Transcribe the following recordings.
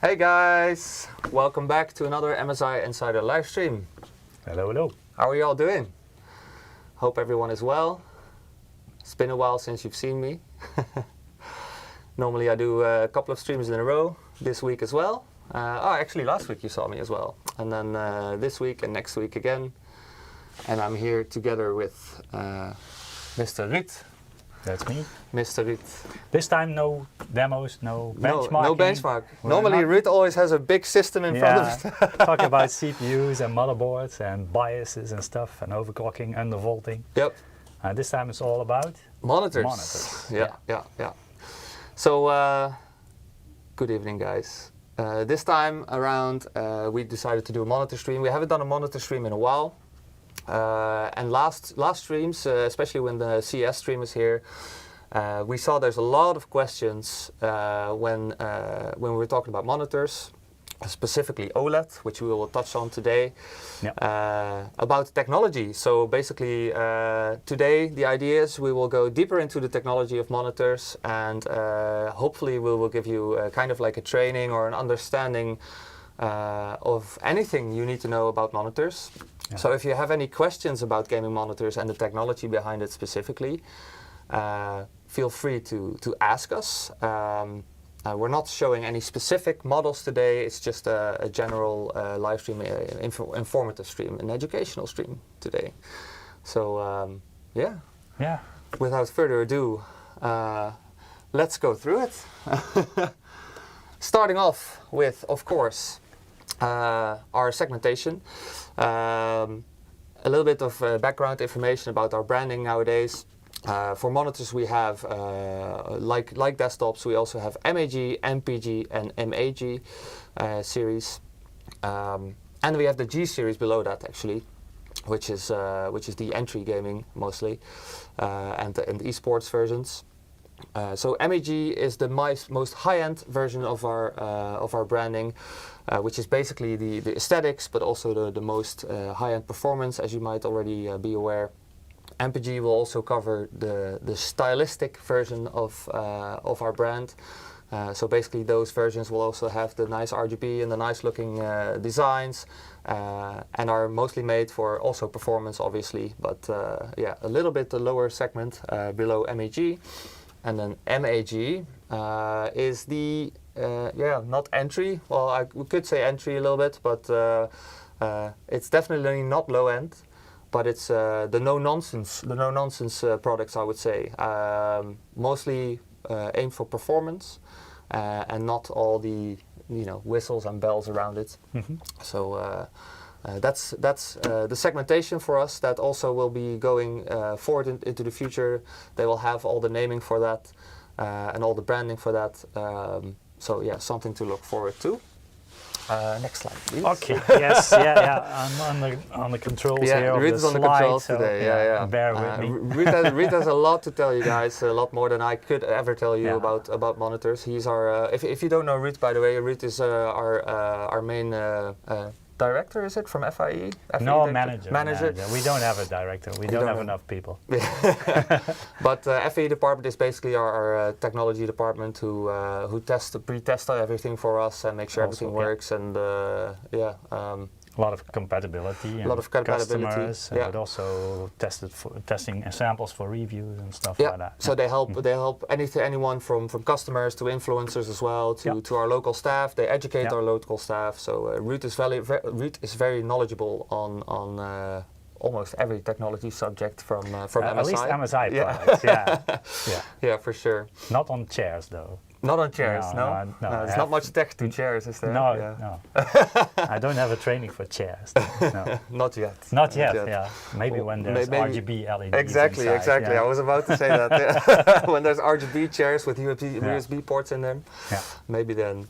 Hey guys, welcome back to another MSI Insider live stream. Hello, hello. How are you all doing? Hope everyone is well. It's been a while since you've seen me. Normally I do a couple of streams in a row, this week as well. Actually last week you saw me as well. And then this week and next week again. And I'm here together with Mr. Ruudt. That's me. Mr. Ruudt. This time no demos, no benchmarking. No benchmark. Normally Ruudt always has a big system in front of it. Talking about CPUs and motherboards and biases and stuff and overclocking, undervolting. Yep. This time it's all about monitors. Yeah. So, good evening guys. This time around we decided to do a monitor stream. We haven't done a monitor stream in a while. And last streams, especially when the CS stream is here, we saw there's a lot of questions when we were talking about monitors, specifically OLED, which we will touch on today, about technology. So basically today the idea is we will go deeper into the technology of monitors, and hopefully we will give you kind of like a training or an understanding of anything you need to know about monitors. Yeah. So if you have any questions about gaming monitors and the technology behind it specifically, feel free to ask us. We're not showing any specific models today. It's just a general live stream, informative stream, an educational stream today. So yeah. Without further ado, let's go through it. Starting off with, of course, our segmentation. A little bit of background information about our branding nowadays. For monitors we have, like desktops, we also have MAG, MPG and MAG series. And we have the G series below that actually, which is the entry gaming mostly, and the esports versions. So MAG is the most high-end version of our branding, which is basically the aesthetics, but also the most high-end performance, as you might already be aware. MPG will also cover the stylistic version of our brand. So basically those versions will also have the nice RGB and the nice looking designs, and are mostly made for also performance obviously, but a little bit the lower segment below MAG. And then MAG is the, not entry. Well, we could say entry a little bit, but it's definitely not low end. But it's the no nonsense products, I would say. Mostly aimed for performance, and not all the whistles and bells around it. Mm-hmm. So. That's the segmentation for us. That also will be going forward into the future. They will have all the naming for that and all the branding for that. So yeah, something to look forward to. Next slide, please. Okay. Yes. I'm on the controls here. Ruudt is on the controls so today. Bear with me. Ruudt has a lot to tell you guys. A lot more than I could ever tell you about monitors. He's our. If you don't know Ruudt, by the way, Ruudt is our main. Director, is it, from FIE? No, manager. We don't have a director. We don't have enough people. But FIE department is basically our technology department who pre-test everything for us and make sure everything works. And a lot of compatibility. A lot of compatibility. Customers, but also testing samples for reviews and stuff like that. So they help anyone from customers to influencers as well to our local staff. They educate our local staff. So Ruudt is very knowledgeable on almost every technology subject from MSI. At least MSI products. Yeah, for sure. Not on chairs though. Not on chairs, no? There's not much tech to chairs, is there? No. I don't have a training for chairs. No. Not yet. Not yet. Maybe when there's RGB LEDs Exactly. Yeah. I was about to say that. When there's RGB chairs with USB ports in them, maybe then.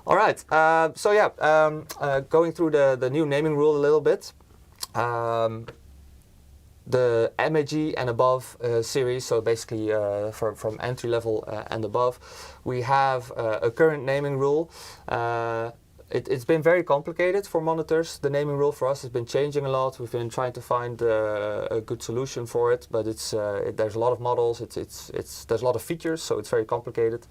All right. Going through the new naming rule a little bit. The MAG and above series, so basically from entry level and above, we have a current naming rule. It's been very complicated for monitors. The naming rule for us has been changing a lot. We've been trying to find a good solution for it, but there's a lot of models. There's a lot of features, so it's very complicated.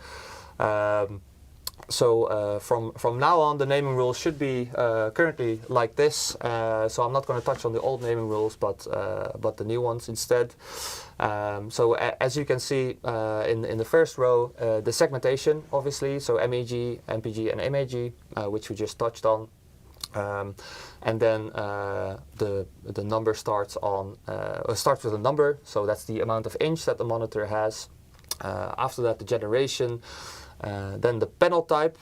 So from now on, the naming rules should be currently like this. So I'm not going to touch on the old naming rules, but the new ones instead. So as you can see in the first row, the segmentation, obviously, so MEG, MPG, and MAG, which we just touched on. And then the number starts with a number, so that's the amount of inch that the monitor has. After that, the generation. Then the panel type.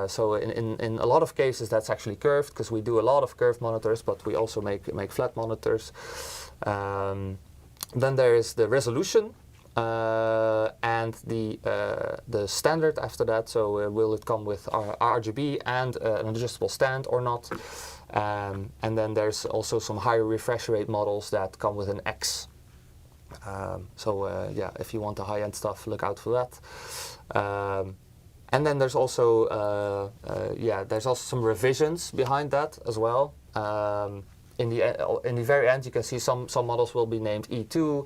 So in a lot of cases that's actually curved, because we do a lot of curved monitors, but we also make flat monitors. Then there is the resolution and the standard after that. So will it come with RGB and an adjustable stand or not? And then there's also some higher refresh rate models that come with an X. Yeah, if you want the high-end stuff, look out for that. And then there's also some revisions behind that as well. In the very end, you can see some models will be named E2,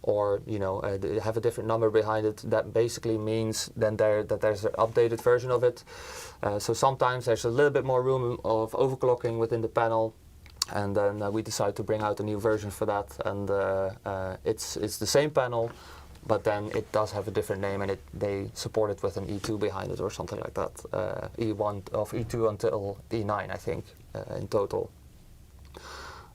or they have a different number behind it. That basically means then that there's an updated version of it. So sometimes there's a little bit more room of overclocking within the panel. And then we decide to bring out a new version for that, and it's the same panel, but then it does have a different name, and they support it with an E2 behind it or something like that. E2 until E9, I think, in total.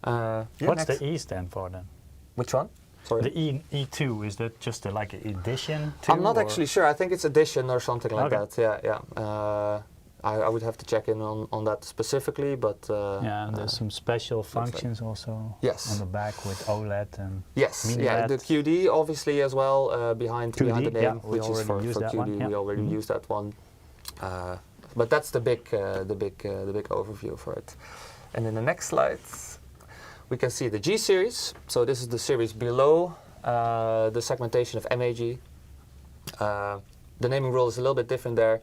What's the E stand for then? Which one? Sorry. The E2, is that just like an edition? I'm not actually sure. I think it's edition or something like that. Yeah. I would have to check in on that specifically, but and there's some special functions also on the back with OLED and mini LED. The QD obviously as well behind the name, which is for QD. We already used that one, but that's the big overview for it. And in the next slide, we can see the G series. So this is the series below the segmentation of MAG. The naming rule is a little bit different there.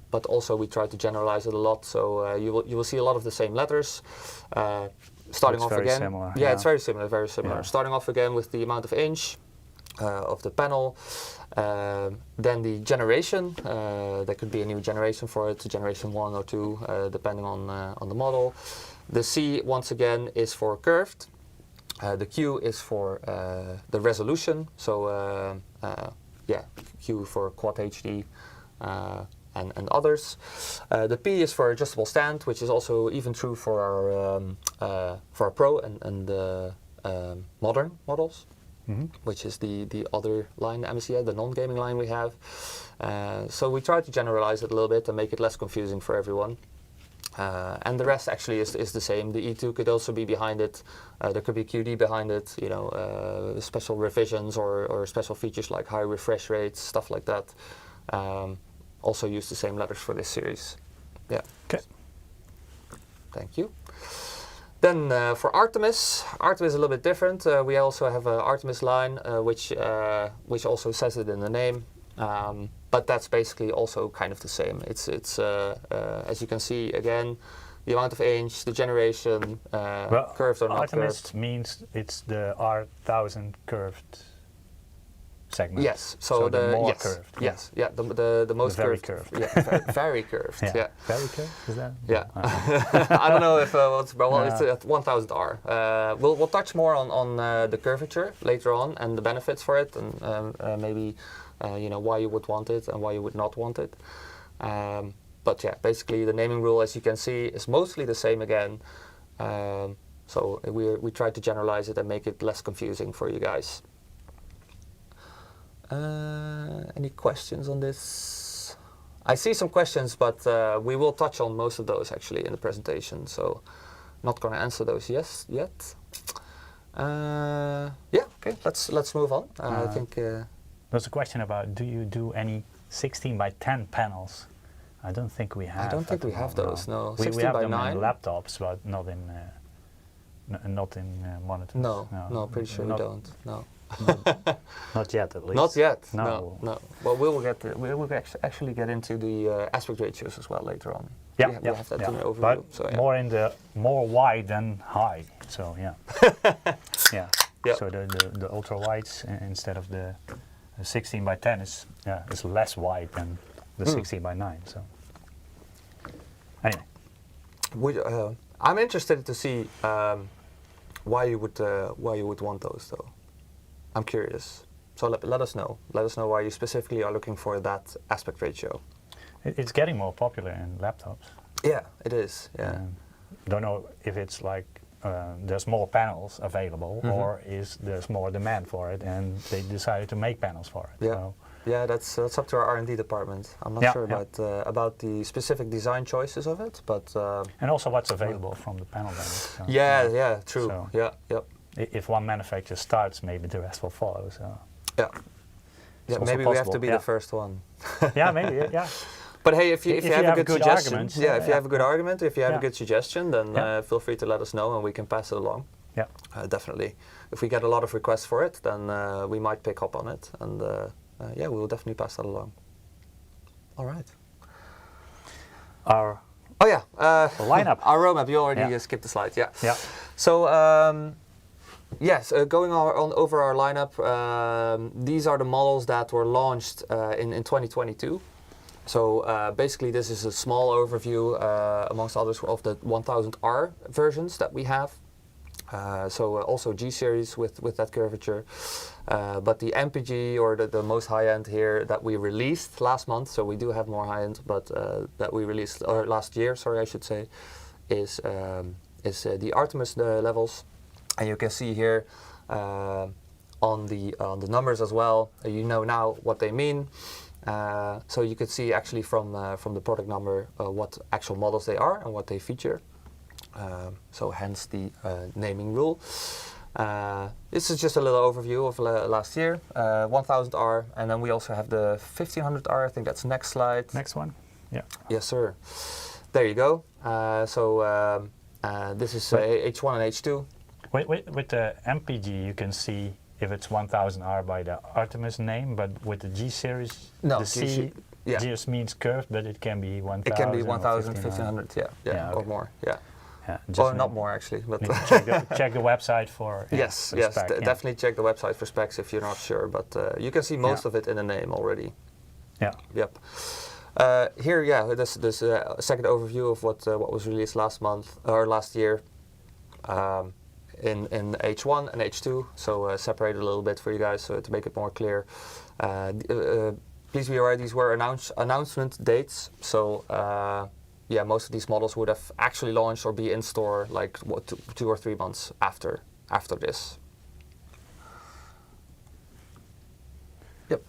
But also we try to generalize it a lot, so you will see a lot of the same letters. Starting off again, similar, it's very similar. Yeah. Starting off again with the amount of inch of the panel, then the generation. There could be a new generation for it, generation 1 or 2, depending on the model. The C once again is for curved. The Q is for the resolution. So Q for quad HD. And others. The P is for adjustable stand, which is also even true for our Pro and modern models, which is the other line, the MSI, the non-gaming line we have. So we try to generalize it a little bit and make it less confusing for everyone. And the rest actually is the same. The E2 could also be behind it. There could be QD behind it, special revisions or special features like high refresh rates, stuff like that. Also use the same letters for this series. Yeah. Okay. Thank you. Then for Artemis is a little bit different. We also have an Artemis line, which also says it in the name. But that's basically also kind of the same. It's as you can see again, the amount of inch, the generation, curved or not Artemis curved. means it's the R1000 curved segment. Yes, so the more yes, curved. yes, yeah, the most very curved. curved. Yeah, very curved. Yeah. Very curved. Is that? Yeah. Okay. I don't know if it's at 1000R. We'll touch more on the curvature later on and the benefits for it, and maybe why you would want it and why you would not want it. But yeah, basically the naming rule, as you can see, is mostly the same again. So we try to generalize it and make it less confusing for you guys. Any questions on this? I see some questions, but we will touch on most of those actually in the presentation, so not going to answer those yet. Okay, let's move on. I think there's a question about, do you do any 16 by 10 panels? I don't think we have. I don't think we have those. No, we 16 have by them 9 in laptops, but not in monitors. No, pretty sure we don't. No. Not yet, at least. Not yet. No. Well, we will actually get into the aspect ratios as well later on. Yeah, we have that in the overview. But so, yeah. more in the wide than high. So yeah. Yeah. Yep. So the ultra wides instead of the a 16 by 10 is less wide than the 16 by 9. So anyway, I'm interested to see why you would want those though. I'm curious. So let us know. Let us know why you specifically are looking for that aspect ratio. it's getting more popular in laptops. Yeah, it is. Yeah. Don't know if it's like there's more panels available or is there's more demand for it and they decided to make panels for it. Yeah. So Yeah, that's up to our R&D department. I'm not sure about the specific design choices of it, but and also what's available from the panel vendors. So, yeah, true. So Yep. If one manufacturer starts, maybe the rest will follow. So Yeah, maybe we have to be the first one. Yeah, maybe. Yeah. But hey, if you have a good suggestion, argument, if you have a good argument, if you have a good suggestion, then Yeah. feel free to let us know and we can pass it along. Yeah. Definitely. If we get a lot of requests for it, then we might pick up on it, and we will definitely pass that along. All right. Our lineup. Our roadmap. You already skipped the slide. Yeah. Yeah. So yes, going over our lineup. These are the models that were launched in 2022. So basically, this is a small overview, amongst others, of the 1000R versions that we have. So also G series with that curvature, but the MPG or the most high end here that we released last month. So we do have more high end, but that we released or last year, sorry, I should say, is the Artemis levels, and you can see here on the numbers as well. You know now what they mean. So you could see actually from the product number what actual models they are and what they feature. So hence the naming rule. This is just a little overview of last year, 1000R, and then we also have the 1500R. I think that's next slide. Next one. Yeah. Yes, sir. There you go. This is H1 and H2. With the MPG, you can see if it's 1000R by the Artemis name, but with the G series, no, the C just means curved, but it can be 1000. It can be 1000, 1500, Yeah, or okay. more, yeah. Just not more actually, but check the website for yes, definitely check the website for specs if you're not sure. But you can see most of it in the name already. Yeah. Yep. Here, this second overview of what was released last month or last year. In H1 and H2, so separate a little bit for you guys to make it more clear. Please be aware these were announcement dates, so most of these models would have actually launched or be in store like 2 or 3 months after this. Yep.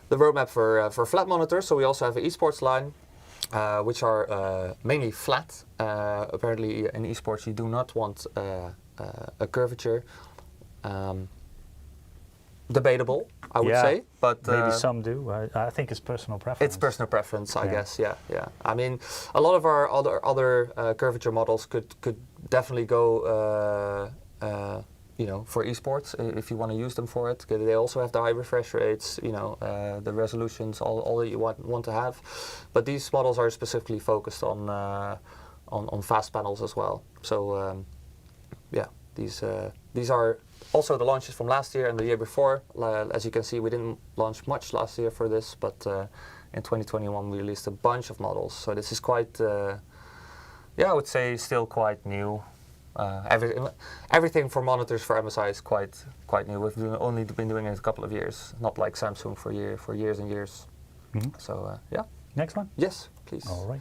The roadmap for flat monitors. So we also have an Esports line, which are mainly flat. Apparently in esports you do not want a curvature. Debatable, I would say, but maybe some do. I think it's personal preference. It's personal preference, I guess. Yeah. I mean, a lot of our other curvature models could definitely go, for esports if you want to use them for it. They also have the high refresh rates, the resolutions, all that you want to have. But these models are specifically focused on fast panels as well. So these are also the launches from last year and the year before. As you can see, we didn't launch much last year for this, but in 2021 we released a bunch of models. So this is quite, I would say still quite new. Everything for monitors for MSI is quite new. We've only been doing it a couple of years, not like Samsung for years and years. Mm-hmm. So Next one? Yes, please. All right.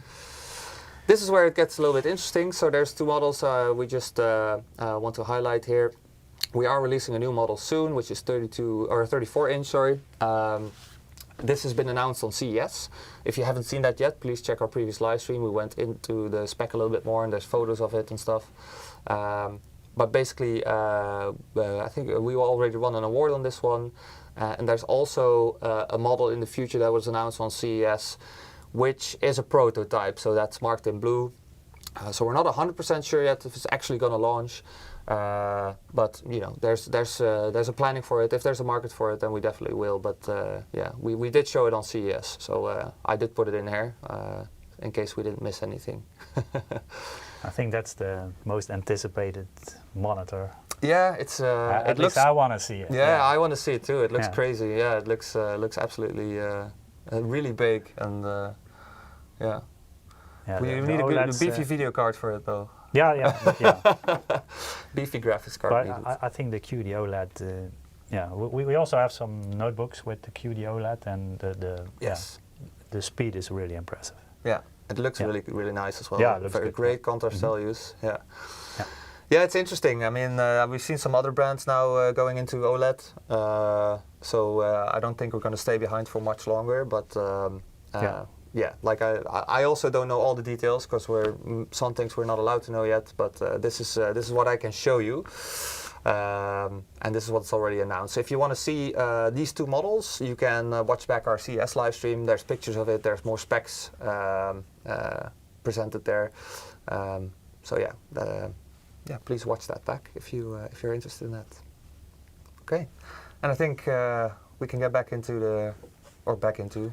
This is where it gets a little bit interesting. So there's 2 models we just want to highlight here. We are releasing a new model soon, which is 34 inch. Sorry. This has been announced on CES. If you haven't seen that yet, please check our previous live stream. We went into the spec a little bit more, and there's photos of it and stuff. But basically, I think we already won an award on this one. And there's also a model in the future that was announced on CES, which is a prototype. So that's marked in blue. So we're not 100% sure yet if it's actually going to launch. But there's a planning for it. If there's a market for it, then we definitely will. But we did show it on CES, so I did put it in here in case we didn't miss anything. I think that's the most anticipated monitor. Yeah, it's At least I want to see it. Yeah, I want to see it too. It looks Yeah. crazy. Yeah, it looks absolutely really big, and yeah. Yeah, We the need a good OLEDs, beefy video card for it though. Yeah. Beefy graphics card But needed. I think the QD OLED. We also have some notebooks with the QD OLED, and Yes. the speed is really impressive. Yeah, it looks Yeah. really nice as well. Yeah, it looks very good, great yeah. contrast values. Yeah. Yeah. Yeah, it's interesting. I mean, we've seen some other brands now going into OLED, so I don't think we're going to stay behind for much longer. But yeah, like I also don't know all the details because some things we're not allowed to know yet. But this is what I can show you. And this is what's already announced. So if you want to see these two models, you can watch back our CES live stream. There's pictures of it. There's more specs presented there. So yeah, please watch that back if you're interested in that. Okay, and I think we can get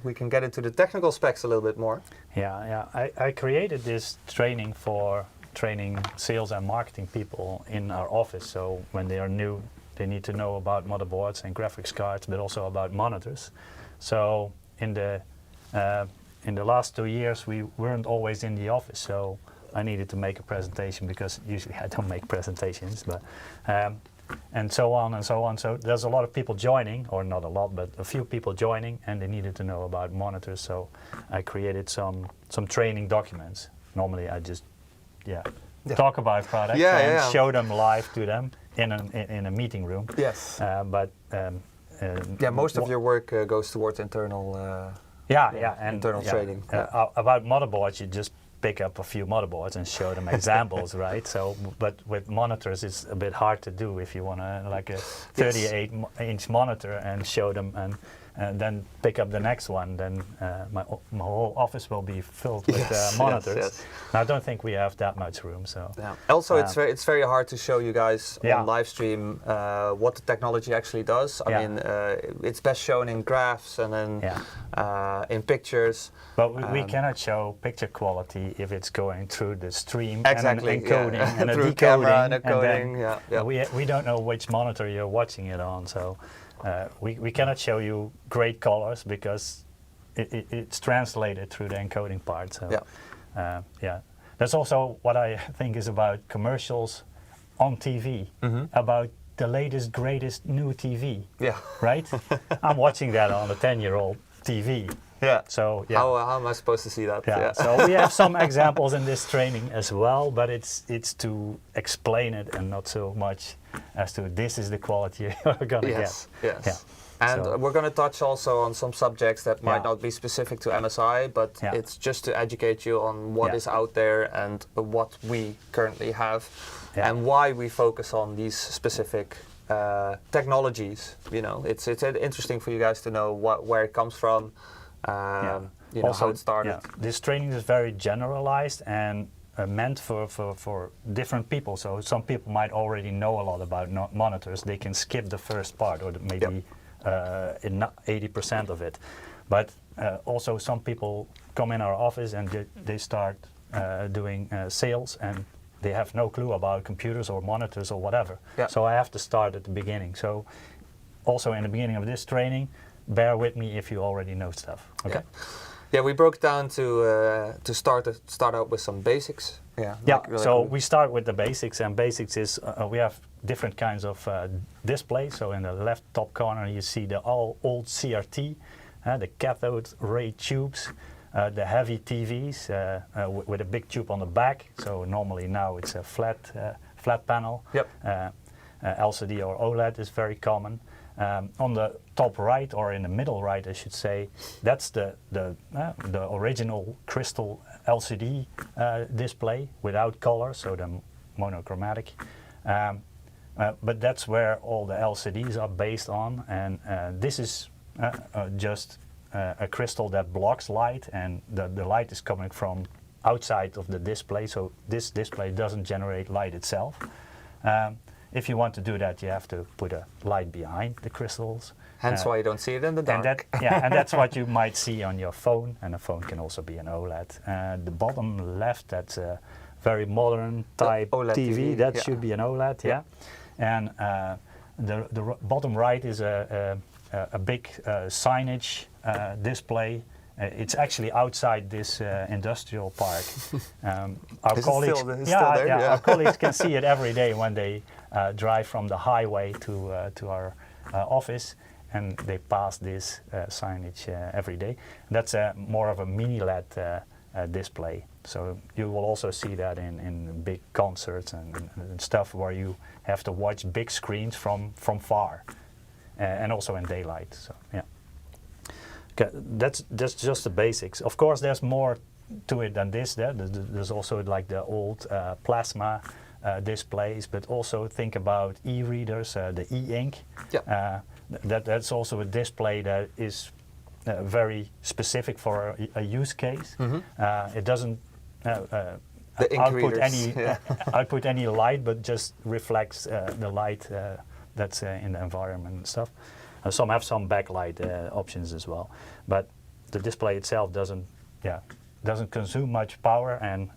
we can get into the technical specs a little bit more. Yeah. I created this training for training sales and marketing people in our office. So when they are new, they need to know about motherboards and graphics cards, but also about monitors. So in the last 2 years, we weren't always in the office. So I needed to make a presentation because usually I don't make presentations, but and so on and so on. So there's a lot of people joining, or not a lot, but a few people joining, and they needed to know about monitors. So I created some training documents. Normally I just talk about products and show them live to them in a meeting room. Yes. Most of your work goes towards internal. And internal training. About motherboards, you just pick up a few motherboards and show them examples, right? So, but with monitors, it's a bit hard to do if you want to like a 38-inch monitor and show them and then pick up the next one. Then my whole office will be filled with monitors. Yes. I don't think we have that much room. So also, it's very hard to show you guys on live stream what the technology actually does. I mean, it's best shown in graphs and then in pictures. But we cannot show picture quality if it's going through the stream exactly, and encoding and through a decoding. Camera and encoding. We don't know which monitor you're watching it on, so we cannot show you great colors because it's translated through the encoding part. So that's also what I think is about commercials on TV, about the latest, greatest new TV. Yeah. Right? I'm watching that on a 10-year-old TV. Yeah. So how am I supposed to see that? Yeah. So we have some examples in this training as well, but it's to explain it and not so much as to this is the quality you're gonna get. Yes. Yeah. And we're going to touch also on some subjects that might not be specific to MSI, but it's just to educate you on what is out there and what we currently have and why we focus on these specific technologies. You know, it's interesting for you guys to know where it comes from. You know, how it started. This training is very generalized and meant for different people. So some people might already know a lot about monitors. They can skip the first part or maybe 80% of it. But also some people come in our office and they start doing sales and they have no clue about computers or monitors or whatever. So I have to start at the beginning. So also in the beginning of this training, bear with me if you already know stuff. Okay. Yeah, we broke down to start out with some basics. So we start with the basics, and basics is we have different kinds of displays. So in the left top corner you see the old CRT, the cathode ray tubes, the heavy TVs with a big tube on the back. So normally now it's a flat panel. LCD or OLED is very common. On the top right, or in the middle right, I should say, that's the original crystal LCD display without color, so the monochromatic. But that's where all the LCDs are based on, and this is just a crystal that blocks light, and the light is coming from outside of the display, so this display doesn't generate light itself. If you want to do that, you have to put a light behind the crystals. Hence why you don't see it in the dark. And that's what you might see on your phone, and a phone can also be an OLED. The bottom left, that's a very modern type OLED TV. TV, That yeah. should be an OLED, yeah. And the bottom right is a big signage display. It's actually outside this industrial park. Our Is it colleagues, still there? Yeah. our colleagues can see it every day when they drive from the highway to our office, and they pass this signage every day. That's more of a mini LED display. So you will also see that in big concerts and stuff where you have to watch big screens from far, and also in daylight. So yeah. Okay, that's just the basics. Of course, there's more to it than this. There's also like the old plasma displays, but also think about e-readers, the e-ink. Yeah. That's also a display that is very specific for a use case. It doesn't The ink output readers, any yeah. output any light, but just reflects the light that's in the environment and stuff. Some have some backlight options as well, but the display itself doesn't consume much power and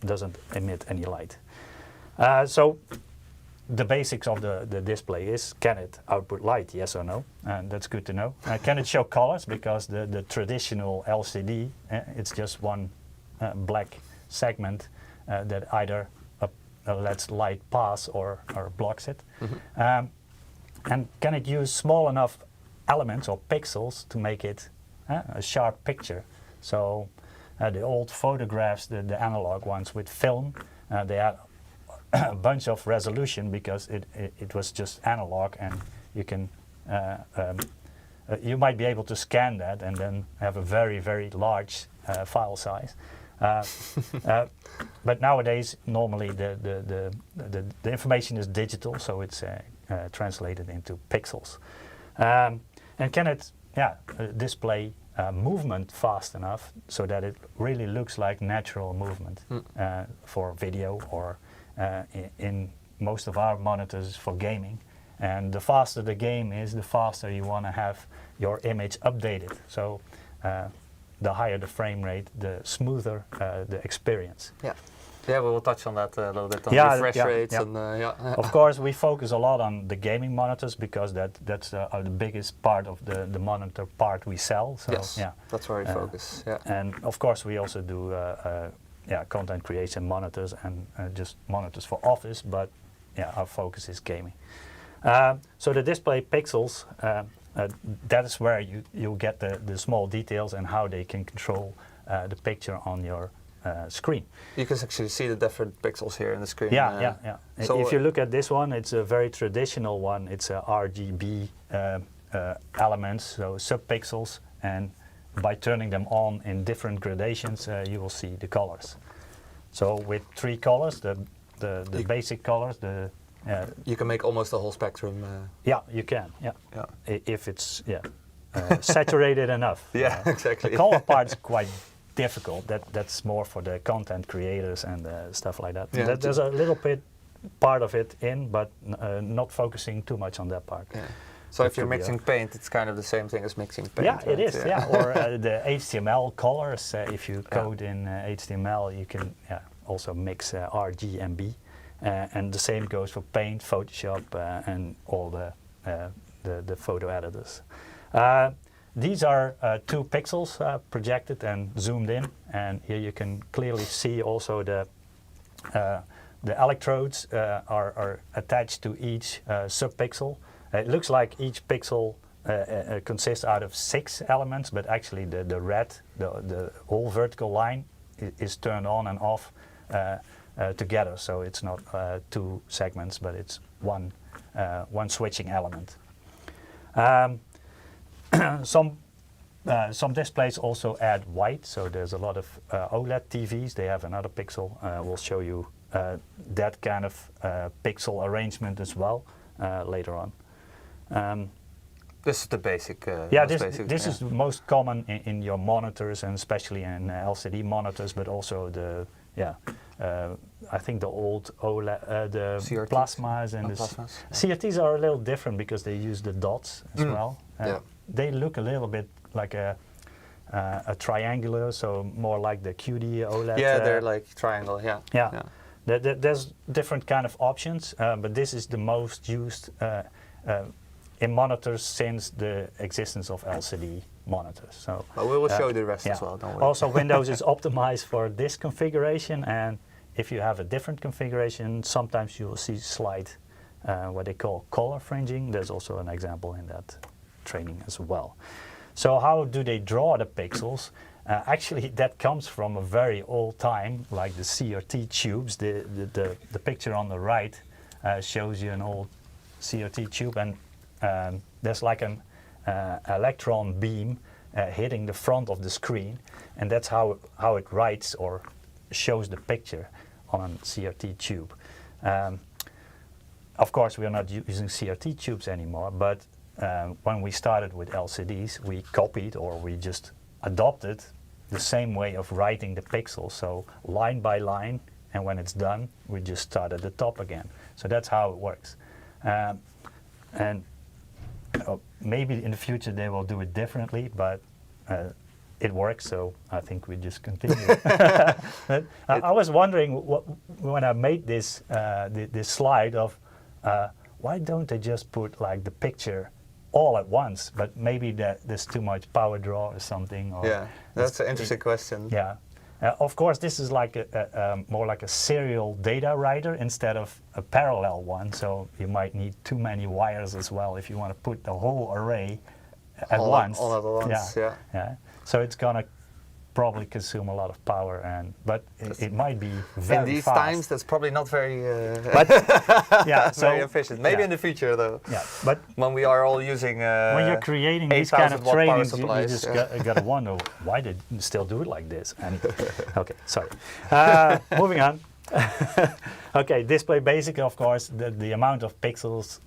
doesn't emit any light. So the basics of the display is, can it output light, yes or no? And that's good to know. Can it show colors? Because the traditional LCD, it's just one black segment that either lets light pass or blocks it. And can it use small enough elements or pixels to make it a sharp picture? So the old photographs, the analog ones with film, they had a bunch of resolution because it was just analog, and you can you might be able to scan that and then have a very, very large file size. But nowadays, normally the information is digital, so it's translated into pixels. And can it display movement fast enough so that it really looks like natural movement for video, or in most of our monitors for gaming. And the faster the game is, the faster you want to have your image updated. So the higher the frame rate, the smoother the experience. Yeah. Yeah, we will touch on that a little bit, on Yeah, refresh yeah, rates yeah. and Of course, we focus a lot on the gaming monitors because that's the biggest part of the monitor part we sell. So, yes, yeah. that's where we focus. Yeah. And of course, we also do content creation monitors and just monitors for office, but our focus is gaming. So the display pixels, that is where you get the small details and how they can control the picture on your screen. You can actually see the different pixels here in the screen. Yeah. So if you look at this one, it's a very traditional one. It's a RGB elements, so subpixels, and by turning them on in different gradations, you will see the colors. So with 3 colors, the basic colors, you can make almost the whole spectrum. Yeah, you can. Yeah. If it's saturated enough. Yeah, exactly. The color part is quite difficult. That's more for the content creators and stuff like that. Yeah, There's a little bit part of it in, but not focusing too much on that part. Yeah. So if you're mixing paint, it's kind of the same thing as mixing paint. Yeah, right? it is. Yeah. Or the HTML colors. If you code in HTML, you can also mix RGB. And the same goes for Paint, Photoshop, and all the photo editors. These are 2 pixels projected and zoomed in, and here you can clearly see also the electrodes are attached to each subpixel. It looks like each pixel consists out of 6 elements, but actually the red, the whole vertical line is turned on and off together, so it's not 2 segments, but it's one switching element. Some displays also add white, so there's a lot of OLED TVs. They have another pixel. We'll show you that kind of pixel arrangement as well later on. This is the basic. This is the most common in your monitors, and especially in LCD monitors, but also the I think the old OLED, the CRTs? plasmas and the plasmas. CRTs are a little different because they use the dots as well. Yeah. They look a little bit like a triangular, so more like the QD OLED. Yeah, they're like triangle. Yeah. Yeah. There's different kind of options, but this is the most used in monitors since the existence of LCD monitors. So but we will show the rest as well. Don't worry. Also, Windows is optimized for this configuration, and if you have a different configuration, sometimes you will see slight what they call color fringing. There's also an example in that training as well. So how do they draw the pixels? Actually, that comes from a very old time, like the CRT tubes. The picture on the right shows you an old CRT tube, and there's like an electron beam hitting the front of the screen, and that's how it writes or shows the picture on a CRT tube. Of course, we are not using CRT tubes anymore, but when we started with LCDs, we copied or we just adopted the same way of writing the pixels, so line by line, and when it's done, we just start at the top again. So that's how it works. And maybe in the future they will do it differently, but it works, so I think we just continue. I was wondering when I made this this slide of why don't they just put like the picture all at once? But maybe there's too much power draw or something. Or yeah, that's an interesting question. Yeah. Of course, this is like more like a serial data writer instead of a parallel one. So you might need too many wires as well if you want to put the whole array at once. All at once. Yeah. So it's gonna probably consume a lot of power, but it might be very in these fast. times. That's probably not very very efficient. Maybe in the future though. Yeah, but when we are all using when you're creating these kind of trainings, you just yeah. gotta wonder why they still do it like this. And okay, sorry. Moving on. Okay, display basic, of course, the amount of pixels.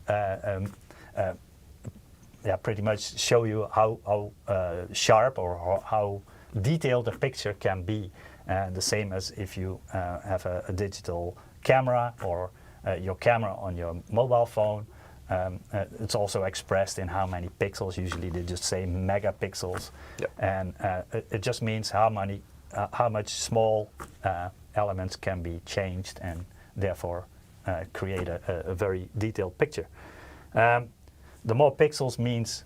Pretty much show you how sharp or how detailed a picture can be. The same as if you have a digital camera or your camera on your mobile phone. It's also expressed in how many pixels. Usually they just say megapixels. Yep. And it just means how much small elements can be changed and therefore create a very detailed picture. The more pixels means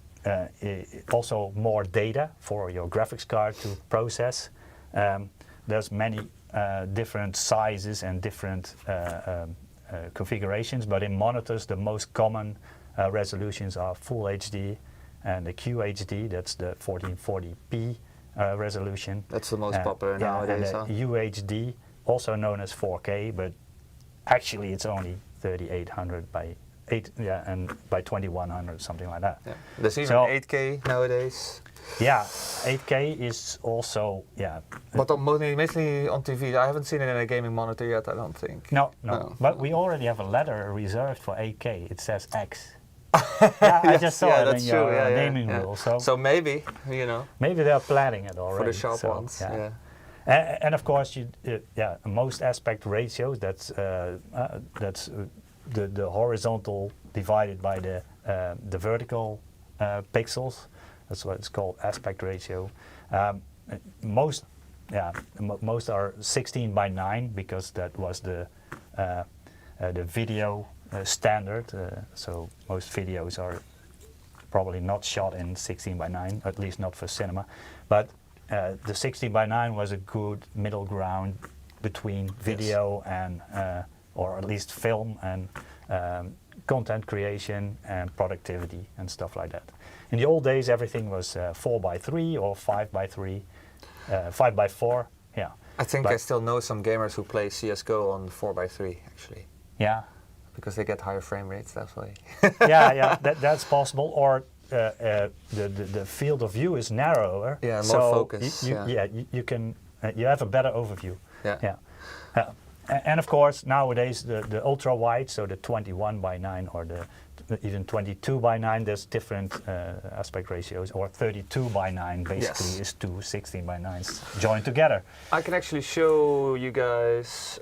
also more data for your graphics card to process. There's many different sizes and different configurations, but in monitors the most common resolutions are Full HD and the QHD, that's the 1440p resolution. That's the most popular nowadays. And UHD, also known as 4K, but actually it's only 3800 by 2100, something like that. Yeah. There's even 8K nowadays. Yeah, 8K is also, But mostly on TV. I haven't seen it in a gaming monitor yet, I don't think. No. But we already have a letter reserved for 8K. It says X. I just saw it in your naming rule. So maybe, maybe they're planning it already. For the sharp ones, yeah. And of course, most aspect ratios, that's the horizontal divided by the vertical pixels. That's what it's called, aspect ratio. Most are 16 by 9 because that was the video standard. So most videos are probably not shot in 16 by 9, at least not for cinema. But the 16 by 9 was a good middle ground between video and or at least film and content creation and productivity and stuff like that. In the old days, everything was 4 by 3 or 5 by 3, 5 by 4. Yeah. I think I still know some gamers who play CS:GO on 4 by 3 actually. Yeah. Because they get higher frame rates that way. That's possible. Or the field of view is narrower. Yeah, more focus. You can you have a better overview. Yeah. And of course, nowadays the ultra wide, so the 21 by 9 or even 22 by 9, there's different aspect ratios, or 32 by 9 basically is two 16 by 9s joined together. I can actually show you guys.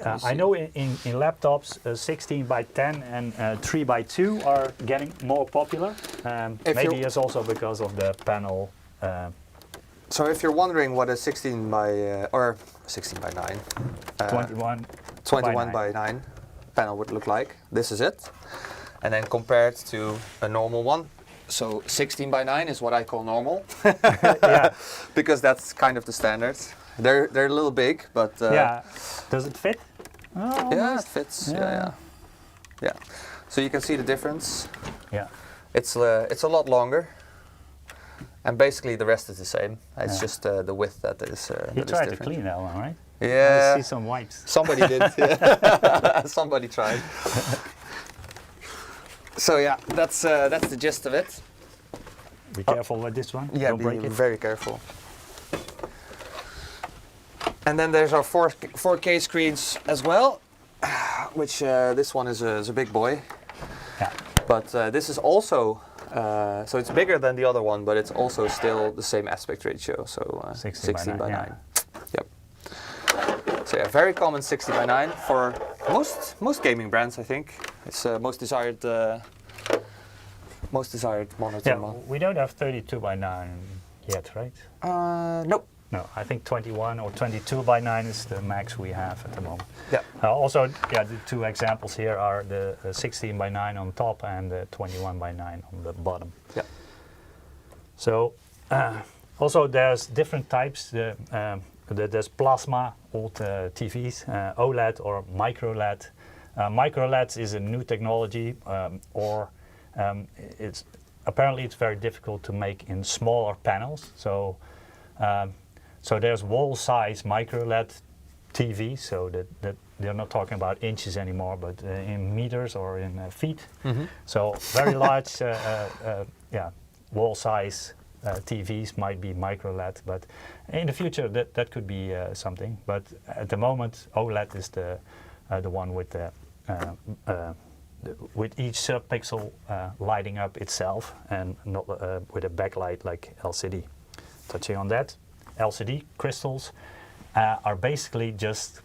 I know in laptops 16 by 10 and 3 by 2 are getting more popular. Maybe it's also because of the panel. So if you're wondering what a 16 by or 16 by 9, 21 by 9 panel would look like, this is it. And then compared to a normal one, so 16 by 9 is what I call normal. Yeah. Because that's kind of the standard. They're a little big, but yeah. Does it fit? Oh, yeah, almost. it fits. Yeah. So you can see the difference. Yeah. It's a lot longer, and basically the rest is the same. It's just the width that is. You tried to clean that one, right? Yeah. I see some wipes. Somebody did. Yeah. Somebody tried. So yeah, that's the gist of it. Be careful with this one. Yeah, Don't break be it. very careful. And then there's our 4K screens as well, which this one is a big boy. Yeah. But this is also, so it's bigger than the other one, but it's also still the same aspect ratio, so 16 by 9. Yep. So yeah, very common 60 by 9 for most gaming brands, I think. It's most desired monitor. Yeah, we don't have 32 by 9 yet, right? Nope. No, I think 21 or 22 by 9 is the max we have at the moment. Yeah. Also, the two examples here are the 16 by 9 on top and the 21 by 9 on the bottom. Yeah. So, also there's different types. There's plasma, old TVs, OLED or micro LED. Micro LED is a new technology, apparently it's very difficult to make in smaller panels. So. So there's wall-size micro LED TVs, so that they're not talking about inches anymore, but in meters or in feet. Mm-hmm. So very large, wall-size TVs might be micro LED, but in the future that could be something. But at the moment, OLED is the one with with each subpixel lighting up itself and not with a backlight like LCD. Touching on that. LCD crystals are basically just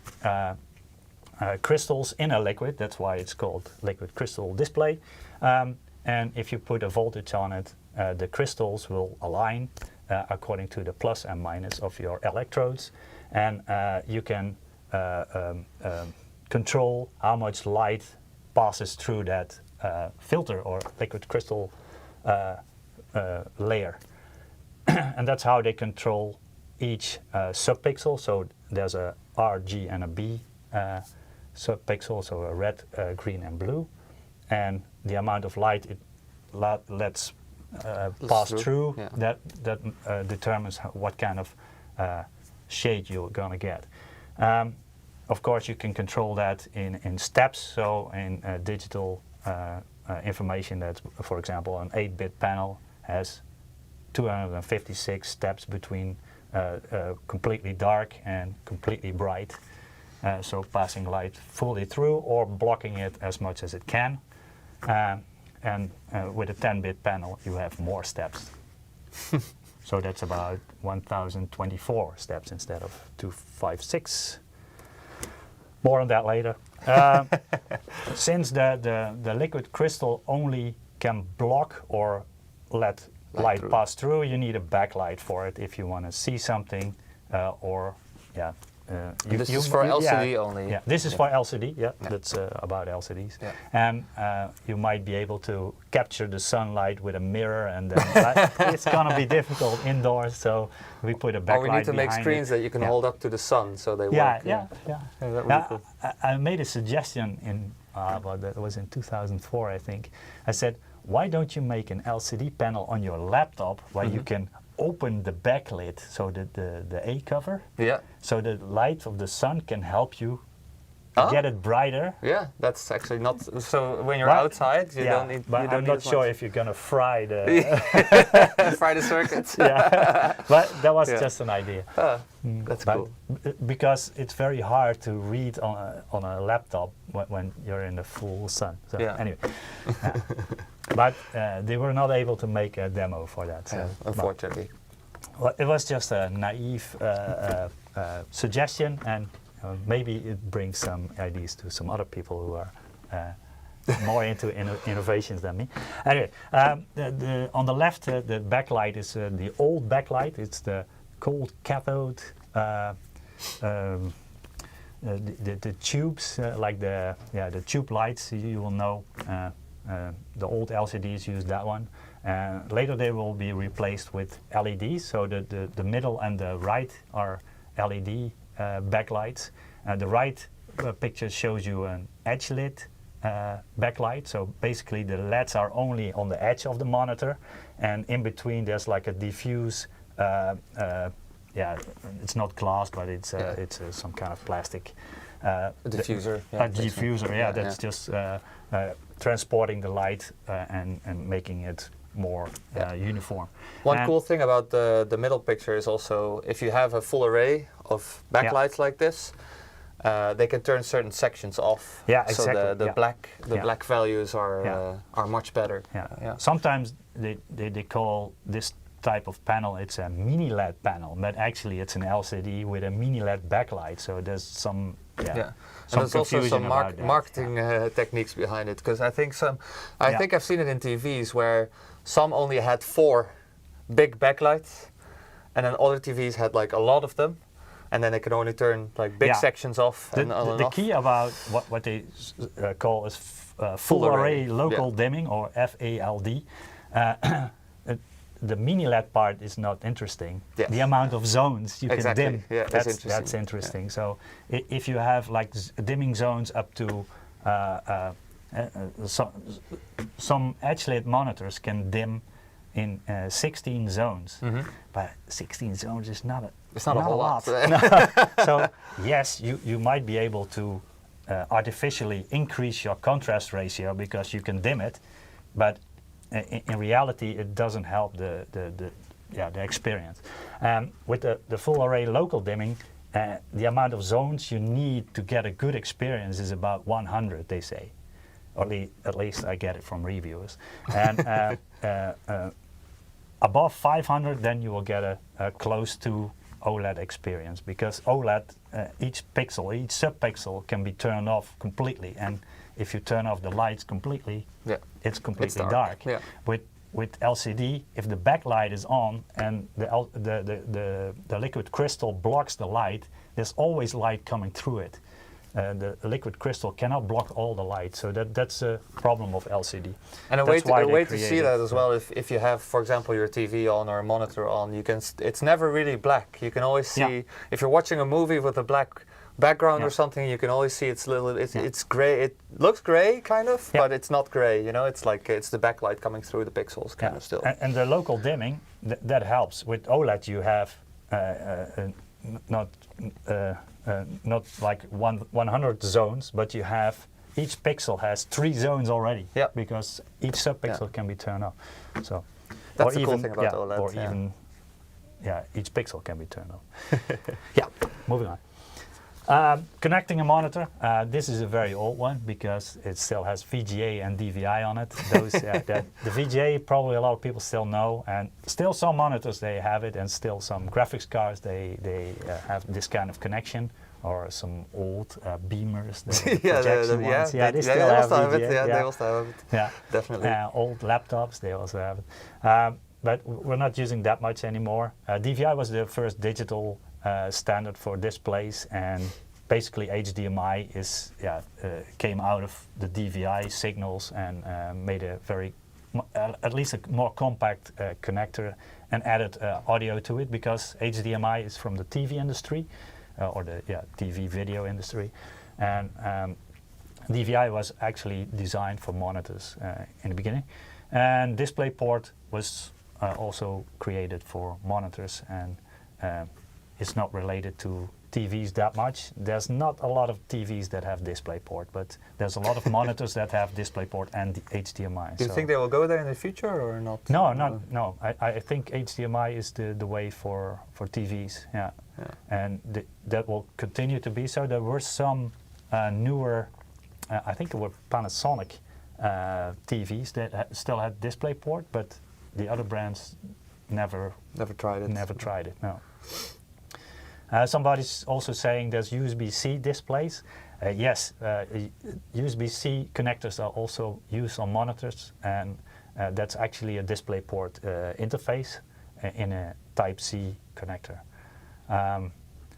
crystals in a liquid. That's why it's called liquid crystal display. And if you put a voltage on it, the crystals will align according to the plus and minus of your electrodes. And you can control how much light passes through that filter or liquid crystal layer. And that's how they control each subpixel. So there's a R, G, and a B subpixel, so a red, green, and blue. And the amount of light it lets pass through, that determines what kind of shade you're going to get. Of course, you can control that in steps, so in digital information that, for example, an 8-bit panel has 256 steps between completely dark and completely bright. So passing light fully through or blocking it as much as it can. And with a 10-bit panel, you have more steps. So that's about 1024 steps instead of 256. More on that later. Since the liquid crystal only can block or let light pass through, you need a backlight for it if you want to see something, this is for LCD only. Yeah, this is for LCD. Yeah, that's about LCDs. Yeah. And you might be able to capture the sunlight with a mirror, and then it's gonna be difficult indoors. So we put a backlight. Or we need to make screens that you can hold up to the sun, so they work. Yeah. That would be cool. I made a suggestion in, that was in 2004, I think. I said, why don't you make an LCD panel on your laptop where you can open the backlit, so the A cover, so the light of the sun can help you get it brighter. Yeah, that's actually not, so when you're outside, you don't need, but I'm not sure if you're gonna fry the fry the circuits. But that was just an idea. That's cool. Because it's very hard to read on a laptop when you're in the full sun. So anyway. But they were not able to make a demo for that. So, unfortunately. Well, it was just a naive suggestion, and maybe it brings some ideas to some other people who are more into innovations than me. Anyway, on the left, the backlight is the old backlight. It's the cold cathode, the tubes, like the tube lights. You will know the old LCDs use that one. Later they will be replaced with LEDs. So the middle and the right are LED backlights. The right picture shows you an edge lit backlight. So basically the LEDs are only on the edge of the monitor, and in between there's like a diffuse, it's not glass, but it's some kind of plastic. A diffuser. A diffuser, that's just transporting the light and making it more uniform. One cool thing about the middle picture is also if you have a full array of backlights like this, they can turn certain sections off. Yeah, exactly. So the black values are much better. Sometimes they call this type of panel, it's a mini LED panel, but actually it's an LCD with a mini LED backlight. So there's some and there's also some marketing techniques behind it, because I think I've seen it in TVs where some only had 4 big backlights, and then other TVs had like a lot of them, and then they could only turn like big sections off. The key about what they call is full array local dimming, or FALD. The mini LED part is not interesting. Yes. The amount of zones you can dim, that's interesting. Yeah. So if you have like dimming zones up to some edge lit monitors can dim in 16 zones, but 16 zones is not a whole lot. So yes, you might be able to artificially increase your contrast ratio because you can dim it, but in reality, it doesn't help the experience. With the full array local dimming, the amount of zones you need to get a good experience is about 100, they say. Or at least I get it from reviewers. And above 500, then you will get a close to OLED experience, because OLED, each pixel, each subpixel can be turned off completely. And if you turn off the lights completely, it's completely dark. Yeah. With LCD, if the backlight is on and the liquid crystal blocks the light, there's always light coming through it. The liquid crystal cannot block all the light, so that's a problem of LCD. And a way to see that as well, if you have, for example, your TV on or a monitor on, it's never really black. You can always see, if you're watching a movie with a black background or something, you can always see it's gray. It looks gray kind of, but it's not gray. It's like it's the backlight coming through the pixels kind of still. And the local dimming that helps. With OLED you have not like 100 zones, but you have each pixel has 3 zones already. Because each subpixel can be turned off. So that's the cool thing about OLED. Or even each pixel can be turned off. Moving on. Connecting a monitor, this is a very old one because it still has VGA and DVI on it. Those, the VGA probably a lot of people still know, and still some monitors they have it, and still some graphics cards they have this kind of connection, or some old Beamers, the projection ones. They still have VGA. They also have it. Yeah, definitely. Old laptops, they also have it. But we're not using that much anymore. DVI was the first digital standard for displays, and basically HDMI came out of the DVI signals and made a at least a more compact connector, and added audio to it, because HDMI is from the TV industry, or the TV video industry, and DVI was actually designed for monitors in the beginning, and DisplayPort was also created for monitors, and it's not related to TVs that much. There's not a lot of TVs that have DisplayPort, but there's a lot of monitors that have DisplayPort and HDMI. Do you think they will go there in the future or not? No. I think HDMI is the way for TVs. And that will continue to be so. There were some newer, I think there were Panasonic TVs that still had DisplayPort, but the other brands never tried it. No. Somebody's also saying there's USB-C displays. Yes, USB-C connectors are also used on monitors, and that's actually a DisplayPort interface in a Type-C connector.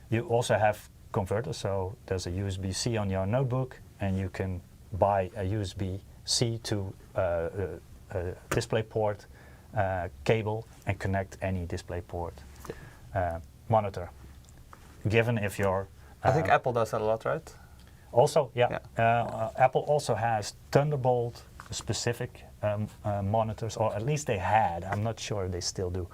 You also have converters, so there's a USB-C on your notebook, and you can buy a USB-C to DisplayPort cable and connect any DisplayPort monitor. Given if you're... I think Apple does that a lot, right? Also, yeah. Apple also has Thunderbolt specific monitors, or at least they had. I'm not sure if they still do.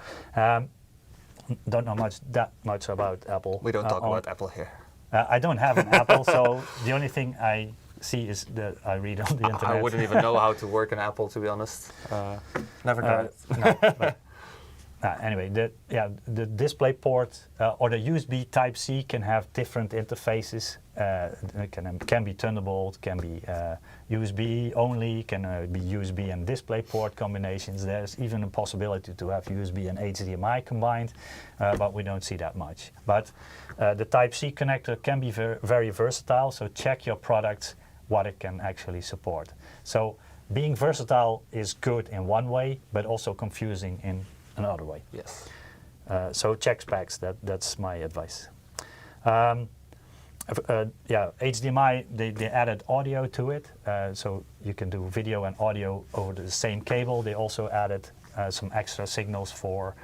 Don't know that much about Apple. We don't talk about Apple here. I don't have an Apple, so the only thing I see is that I read on the internet. I wouldn't even know how to work an Apple, to be honest. Never done it. No, but, anyway, the DisplayPort or the USB Type-C can have different interfaces. It can be Thunderbolt, can be USB only, can be USB and DisplayPort combinations. There's even a possibility to have USB and HDMI combined, but we don't see that much. But the Type-C connector can be very versatile, so check your products, what it can actually support. So being versatile is good in one way, but also confusing in another way. Yes. So check specs, that's my advice. HDMI, they added audio to it, so you can do video and audio over the same cable. They also added some extra signals for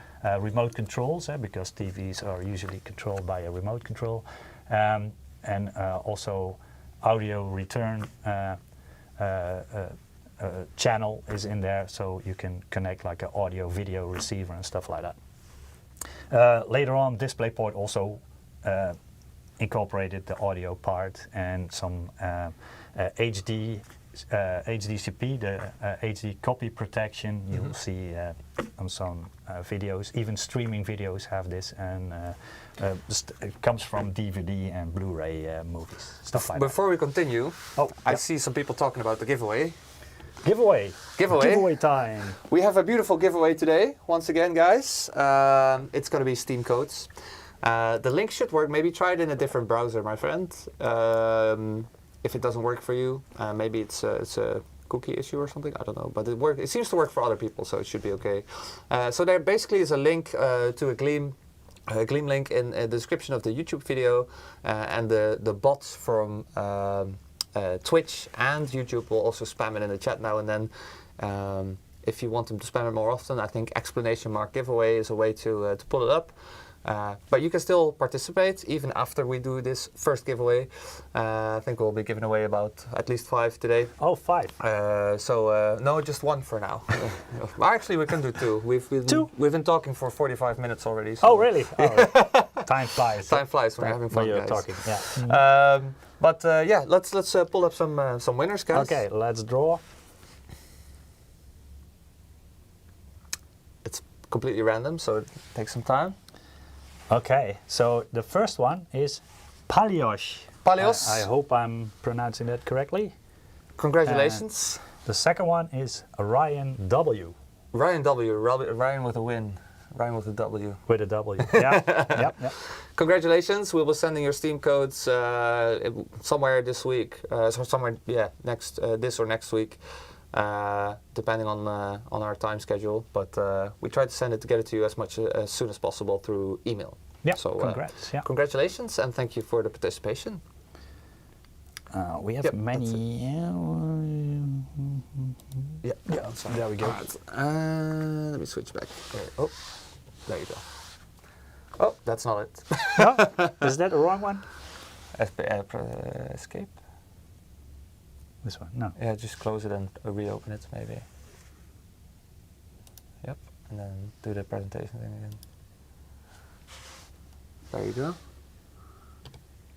remote controls, because TVs are usually controlled by a remote control, and also audio return channel is in there, so you can connect like an audio video receiver and stuff like that. Later on, DisplayPort also incorporated the audio part and some HDCP, the HD copy protection. You'll see on some videos, even streaming videos have this, and it comes from DVD and Blu-ray movies, stuff like that. Before we continue, I see some people talking about the giveaway. Giveaway time. We have a beautiful giveaway today, once again, guys. It's going to be Steam codes. The link should work. Maybe try it in a different browser, my friend. If it doesn't work for you, maybe it's a cookie issue or something. I don't know, but it seems to work for other people, so it should be okay. So there basically is a link to a Gleam link in the description of the YouTube video, and the bots from Twitch and YouTube will also spam it in the chat now and then. If you want them to spam it more often, I think ! giveaway is a way to pull it up. But you can still participate even after we do this first giveaway. I think we'll be giving away about at least 5 today. Oh, 5. No, just 1 for now. Actually, we can do 2. We've been talking for 45 minutes already. So. Oh, really? Oh, time flies. Time flies when you're having fun, guys. Talking. Yeah. Let's pull up some winners, guys. Okay, let's draw. It's completely random, so it takes some time. Okay, so the first one is Palios. Palios. I hope I'm pronouncing that correctly. Congratulations. The second one is Ryan W. Ryan W. Ryan with a win. Ryan with a W. With a W. Yeah. Yep. Congratulations. We'll be sending your Steam codes somewhere this week. This or next week. Depending on our time schedule, but we try to get it to you as soon as possible through email. Yeah, so congrats. Congratulations, and thank you for the participation. We have many. There we go. Right. Let me switch back. Oh, there you go. Oh, that's not it. No? Is that the wrong one? Escape. This one? No. Yeah, just close it and reopen it, maybe. Yep, and then do the presentation thing again. There you go.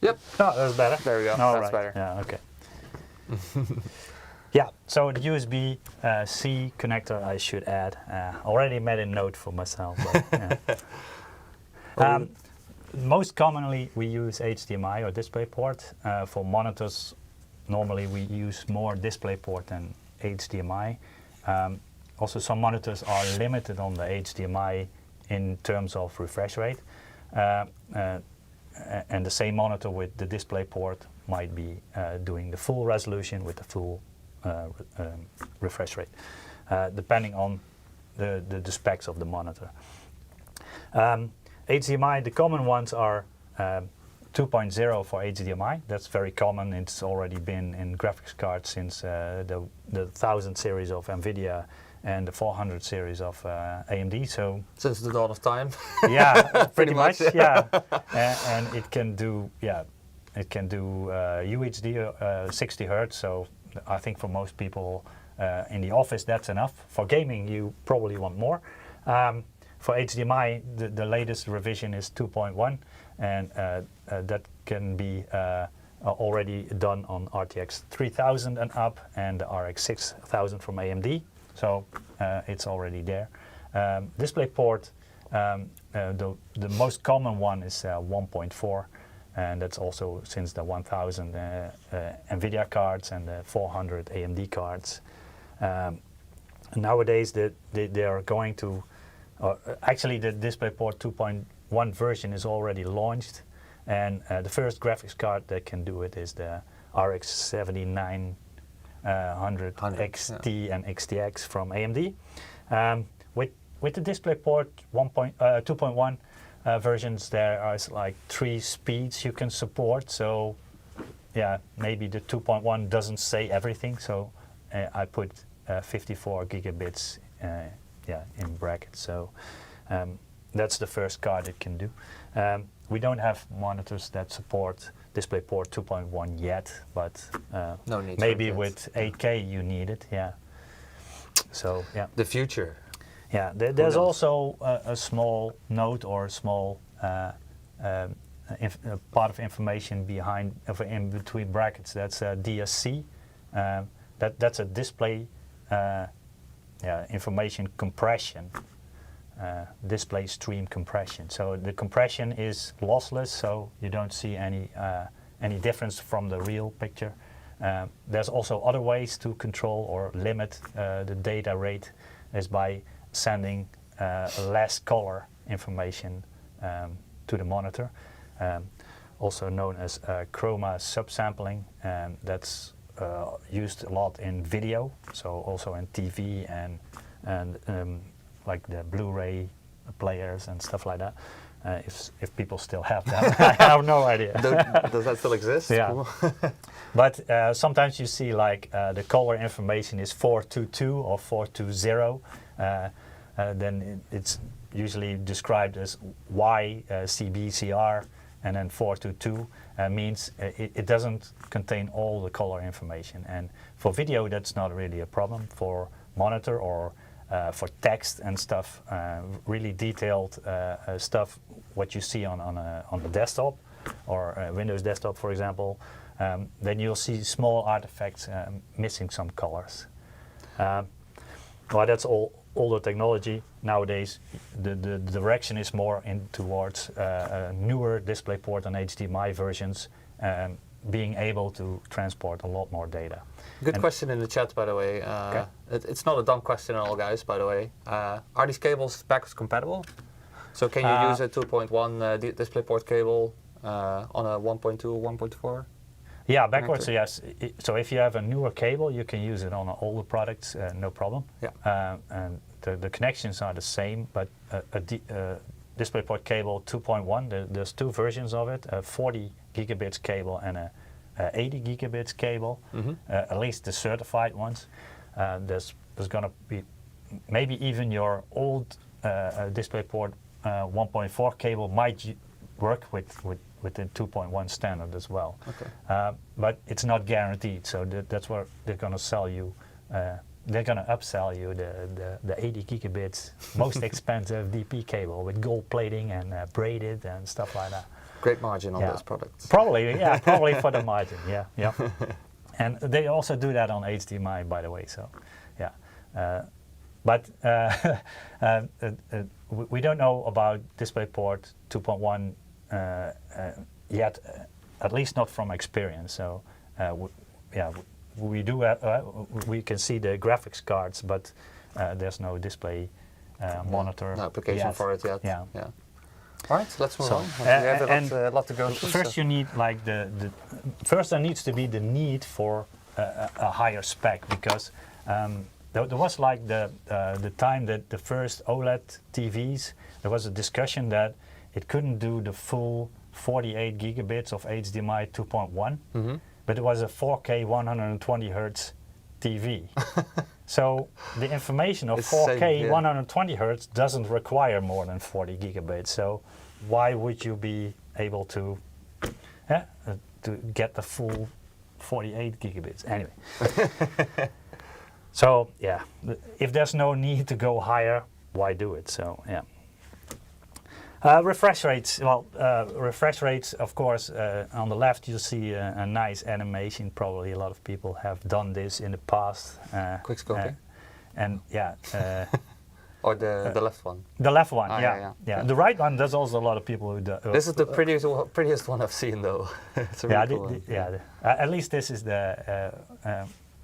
Yep. No, that's better. There we go. No, that's right. better. Yeah, okay. Yeah, so the USB-C connector I should add. Already made a note for myself. But, yeah. Most commonly we use HDMI or DisplayPort. For monitors, normally we use more DisplayPort than HDMI. Also, some monitors are limited on the HDMI in terms of refresh rate. and the same monitor with the display port might be doing the full resolution with the full refresh rate, depending on the specs of the monitor. HDMI, the common ones are 2.0 for HDMI. That's very common. It's already been in graphics cards since the 1000 series of NVIDIA and the 400 series of AMD. So since the dawn of time. Yeah, pretty much. Yeah, and it can do UHD 60 hertz. So I think for most people in the office that's enough. For gaming, you probably want more. For HDMI, the latest revision is 2.1, and that can be already done on RTX 3000 and up, and the RX 6000 from AMD. So it's already there. DisplayPort, the most common one is 1.4, and that's also since the 1000 NVIDIA cards and the 400 AMD cards. Nowadays, they are going to, actually the DisplayPort 2.1 version is already launched, and the first graphics card that can do it is the RX 7900 XT and XTX from AMD. With the DisplayPort 2.1 versions, there are like 3 speeds you can support. So yeah, maybe the 2.1 doesn't say everything. So I put 54 gigabits in brackets. So that's the first card it can do. We don't have monitors that support DisplayPort 2.1 yet, but no need maybe with 8K you need it. Yeah. So yeah. The future. Yeah. There's also a small note or a small part of information behind, in between brackets. That's DSC. That's a display information compression. Display stream compression. So the compression is lossless, so you don't see any difference from the real picture. There's also other ways to control or limit the data rate, is by sending less color information to the monitor, also known as chroma subsampling, and that's used a lot in video, so also in TV and like the Blu-ray players and stuff like that. If people still have that, I have no idea. Does that still exist? Yeah. But sometimes you see like the color information is 422 or 420. Then it's usually described as YCBCR, and then 422 means it doesn't contain all the color information. And for video, that's not really a problem. For monitor or for text and stuff, really detailed stuff, what you see on the desktop or Windows desktop, for example, then you'll see small artifacts missing some colors. Well, that's all older technology. Nowadays, the direction is more in towards newer DisplayPort and HDMI versions, being able to transport a lot more data. Good question in the chat, by the way. Okay. It's not a dumb question at all, guys, by the way. Are these cables backwards compatible? So can you use a 2.1 DisplayPort cable on a 1.2, 1.4? Yeah, backwards, connector? yes. So if you have a newer cable, you can use it on older products, no problem. Yeah. And the connections are the same, but a DisplayPort cable 2.1, there's 2 versions of it, a 40 gigabits cable and a 80 gigabits cable, at least the certified ones. There's going to be maybe even your old DisplayPort 1.4 cable might work with the 2.1 standard as well. Okay. But it's not guaranteed, so that's what they're going to sell you. They're going to upsell you the 80 gigabits most expensive DP cable with gold plating and braided and stuff like that. Great margin on those products. Probably, yeah, probably for the margin, yeah. And they also do that on HDMI, by the way, so, yeah. But we don't know about DisplayPort 2.1 yet, at least not from experience. So, we do have, we can see the graphics cards, but there's no display monitor. No application yet. for it yet. Yeah. All right, let's move So, on. We have a lot to go through. First, you need like first there needs to be the need for a higher spec, because there was like the time that the first OLED TVs, there was a discussion that it couldn't do the full 48 gigabits of HDMI 2.1, but it was a 4K 120 hertz TV. So the information of 4K 120 hertz doesn't require more than 40 gigabits. So why would you be able to get the full 48 gigabits anyway? So yeah, if there's no need to go higher, why do it? So yeah. Refresh rates. Well, refresh rates, of course, on the left you see a nice animation. Probably a lot of people have done this in the past. Quick scoping. And yeah. Or the left one. The left one, Oh, yeah. The right one, there's also a lot of people who do. This is the prettiest one I've seen, though. It's a really cool one. At least this is the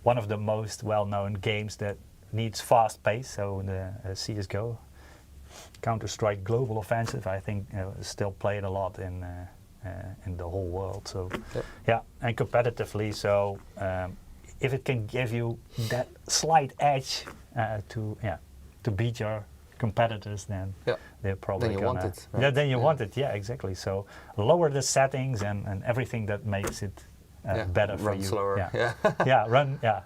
one of the most well-known games that needs fast pace. So the CS:GO, Counter-Strike Global Offensive, I think is still played a lot in the whole world. So yeah, and competitively. So if it can give you that slight edge to beat your competitors, then they're probably then you gonna, want it. Right? Yeah, then you want it. Yeah, exactly. So lower the settings and everything that makes it better for run you. Slower. Yeah, run. Yeah,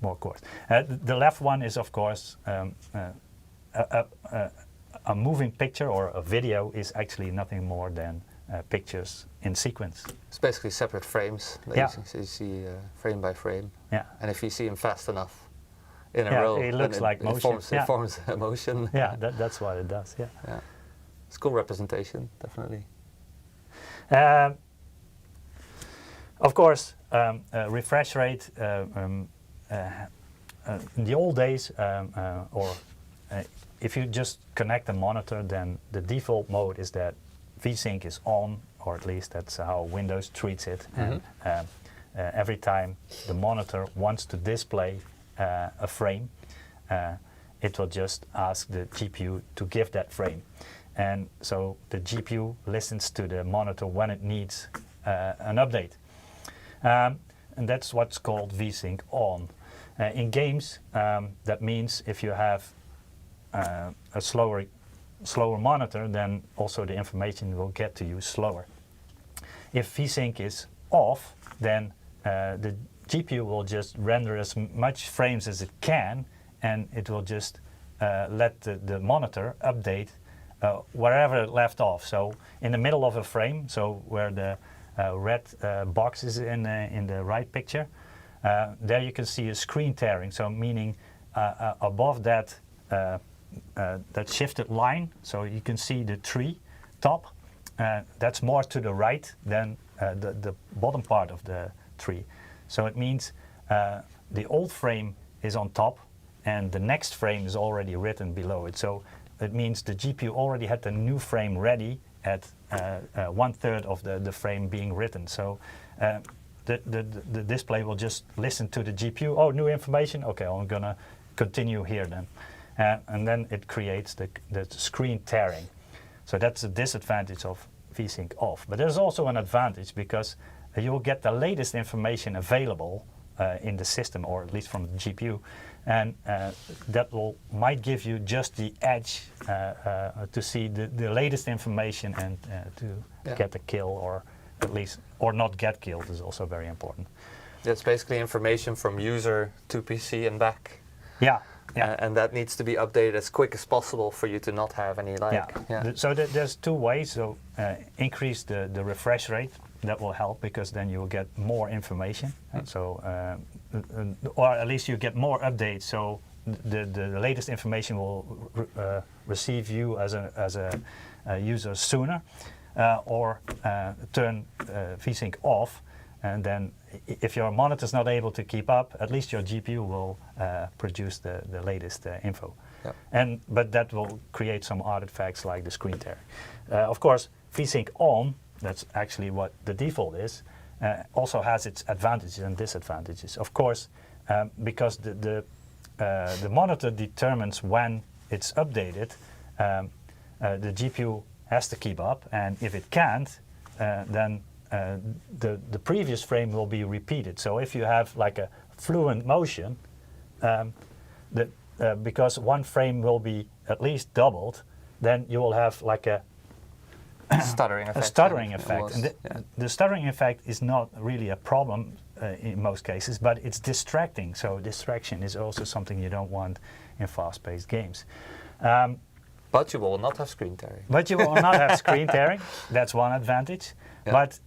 more course. The left one is, of course, a moving picture or a video is actually nothing more than pictures in sequence. It's basically separate frames. That you see frame by frame. Yeah. And if you see them fast enough in a row, it looks like motion. It forms a motion. Yeah, that's what it does. Yeah. It's cool representation, definitely. Of course, refresh rate. In the old days, if you just connect a monitor, then the default mode is that VSync is on, or at least that's how Windows treats it. And every time the monitor wants to display a frame, it will just ask the GPU to give that frame. And so the GPU listens to the monitor when it needs an update. And that's what's called VSync on. In games, that means if you have a slower monitor, then also the information will get to you slower. If VSync is off, then the GPU will just render as much frames as it can, and it will just let the monitor update wherever it left off. So in the middle of a frame, so where the red box is in the right picture, there you can see a screen tearing. So meaning above that that shifted line, so you can see the tree top. That's more to the right than the bottom part of the tree. So it means the old frame is on top, and the next frame is already written below it. So it means the GPU already had the new frame ready at 1/3 of the frame being written. So the display will just listen to the GPU. Oh, new information. Okay, I'm gonna continue here then, and then it creates the screen tearing. So that's a disadvantage of VSync off. But there's also an advantage, because you'll get the latest information available in the system, or at least from the GPU, and that might give you just the edge to see the latest information and to get the kill, or at least, or not get killed is also very important. That's basically information from user to PC and back. Yeah. And that needs to be updated as quick as possible for you to not have any lag. So there's two ways. So increase the refresh rate. That will help, because then you will get more information. And so, or at least you get more updates. So the latest information will receive you as a user sooner, or turn VSync off. And then if your monitor is not able to keep up, at least your GPU will produce the latest info. But that will create some artifacts like the screen tearing. Of course, VSync on, that's actually what the default is, also has its advantages and disadvantages. Of course, because the monitor determines when it's updated, the GPU has to keep up, and if it can't, then the previous frame will be repeated. So if you have like a fluent motion, because one frame will be at least doubled, then you will have like a stuttering effect. A stuttering effect. And the stuttering effect is not really a problem in most cases, but it's distracting. So distraction is also something you don't want in fast-paced games. But you will not have screen tearing. But you will not have screen tearing. That's one advantage. Yeah. But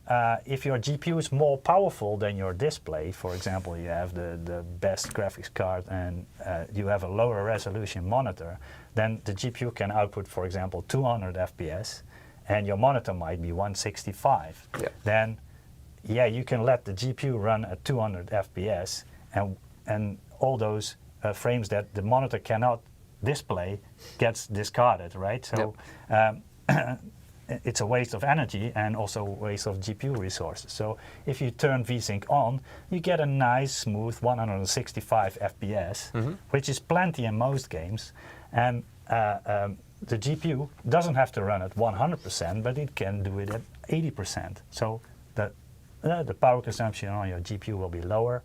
if your GPU is more powerful than your display, for example, you have the best graphics card and you have a lower resolution monitor, then the GPU can output, for example, 200 FPS, and your monitor might be 165. Yeah. Then, yeah, you can let the GPU run at 200 FPS, and all those frames that the monitor cannot display gets discarded, right? So it's a waste of energy and also a waste of GPU resources. So if you turn VSync on, you get a nice, smooth 165 FPS, which is plenty in most games. And the GPU doesn't have to run at 100%, but it can do it at 80%. So the power consumption on your GPU will be lower,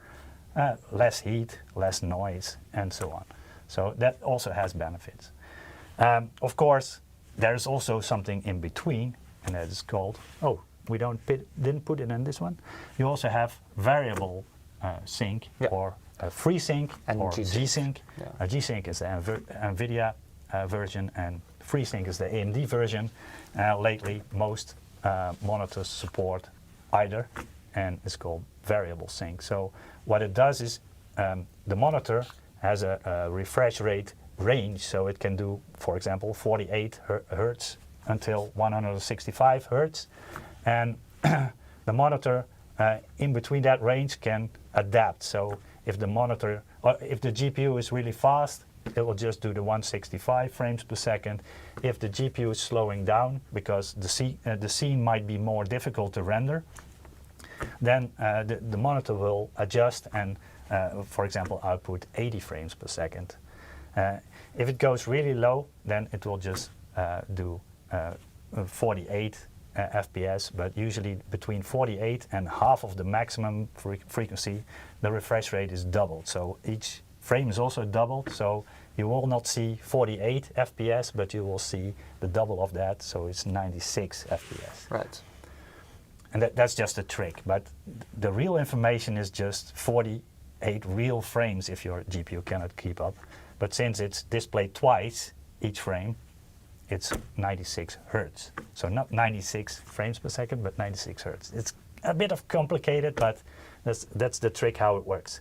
less heat, less noise, and so on. So that also has benefits. Of course, there's also something in between, and that is called, we didn't put it in this one. You also have variable sync or FreeSync or G-Sync. G-Sync is the NVIDIA version, and FreeSync is the AMD version. Lately, most monitors support either, and it's called variable sync. So what it does is the monitor has a refresh rate range, so it can do, for example, 48 Hertz until 165 Hertz, and the monitor in between that range can adapt. So if the monitor, or if the GPU is really fast, it will just do the 165 frames per second. If the GPU is slowing down because the scene might be more difficult to render, then the monitor will adjust and, for example, output 80 frames per second. If it goes really low, then it will just do 48 FPS, but usually between 48 and half of the maximum frequency, the refresh rate is doubled. So each frame is also doubled, so you will not see 48 FPS, but you will see the double of that, so it's 96 FPS. Right. And that's just a trick, but the real information is just 48 real frames if your GPU cannot keep up. But since it's displayed twice each frame, it's 96 Hertz. So not 96 frames per second, but 96 Hertz. It's a bit of complicated, but that's the trick how it works.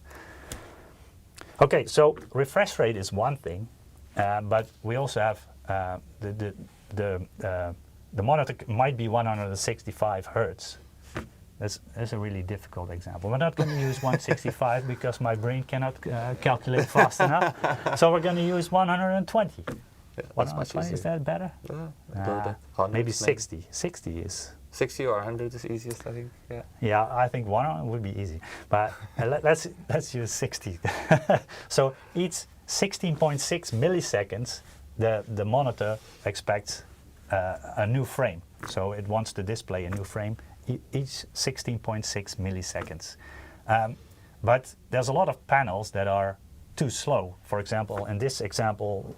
Okay, so refresh rate is one thing, but we also have the monitor might be 165 Hertz. That's a really difficult example. We're not going to use 165 because my brain cannot calculate fast enough. So we're going to use 120. Yeah, 120, is that better? Yeah, maybe 60. 60 is... 60 or 100 is easiest, I think. Yeah. Yeah, I think 100 would be easy. But let's use 60. So each 16.6 milliseconds, the monitor expects a new frame. So it wants to display a new frame each 16.6 milliseconds. But there's a lot of panels that are too slow. For example, in this example,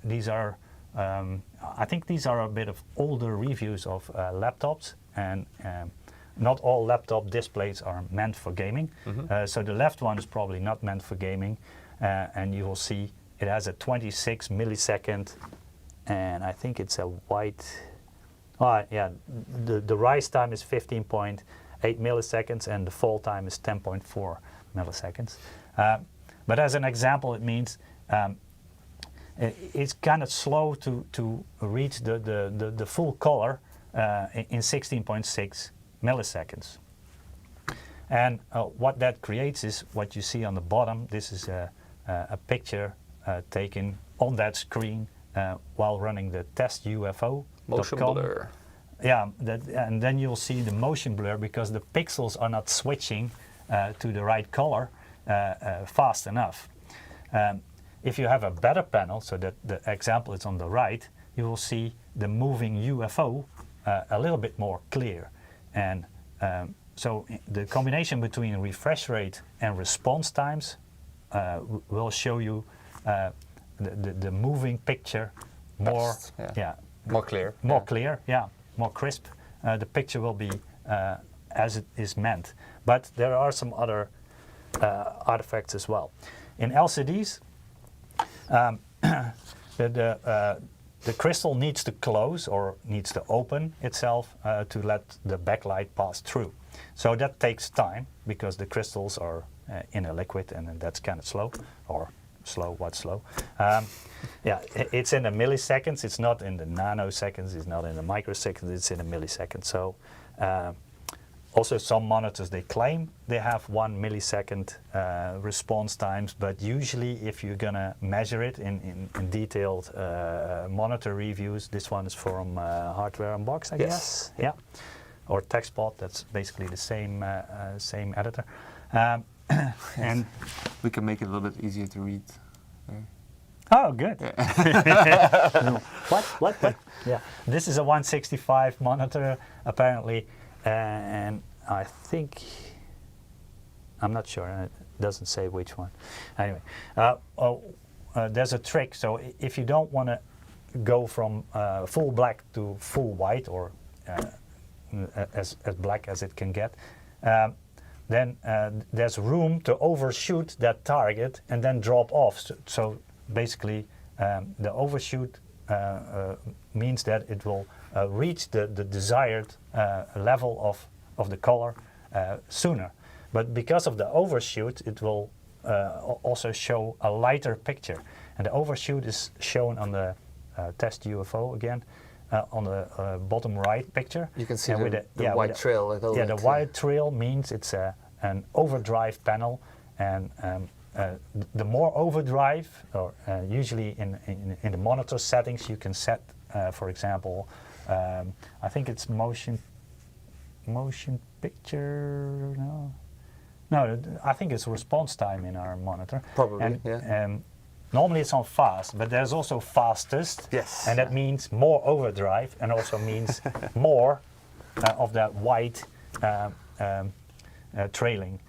these are, I think these are a bit of older reviews of laptops, and not all laptop displays are meant for gaming. So the left one is probably not meant for gaming, and you will see it has a 26 millisecond, and I think it's a white. Yeah, the rise time is 15.8 milliseconds and the fall time is 10.4 milliseconds. But as an example, it means it's kind of slow to reach the full color in 16.6 milliseconds. And what that creates is what you see on the bottom. This is a picture taken on that screen while running the test UFO. Motion blur. Yeah, and then you'll see the motion blur because the pixels are not switching to the right color fast enough. If you have a better panel, so that the example is on the right, you will see the moving UFO a little bit more clear. And so the combination between refresh rate and response times will show you the moving picture more, more clear. More clear, more crisp. The picture will be as it is meant. But there are some other artifacts as well. In LCDs, the crystal needs to close or needs to open itself to let the backlight pass through. So that takes time because the crystals are in a liquid, and that's kind of slow, or slow, what's slow? It's in the milliseconds, it's not in the nanoseconds, it's not in the microseconds, it's in a millisecond. So also some monitors, they claim they have 1 millisecond response times, but usually if you're gonna measure it in detailed monitor reviews, this one is from Hardware Unbox, I guess. Yeah, or TechSpot, that's basically the same editor. And we can make it a little bit easier to read. Oh, good. Yeah. What? Yeah, this is a 165 monitor apparently, and I think, I'm not sure, it doesn't say which one. Anyway, there's a trick. So if you don't want to go from full black to full white, or as black as it can get, then there's room to overshoot that target and then drop off. So basically, the overshoot means that it will reach the desired level of the color sooner. But because of the overshoot, it will also show a lighter picture. And the overshoot is shown on the test UFO again. On the bottom right picture, you can see the white trail. The white trail means it's an overdrive panel, and the more overdrive, or usually in the monitor settings, you can set, for example, I think it's motion picture. No, I think it's response time in our monitor. Probably, normally it's on fast, but there's also fastest. Yes. And that means more overdrive, and also means more of that white trailing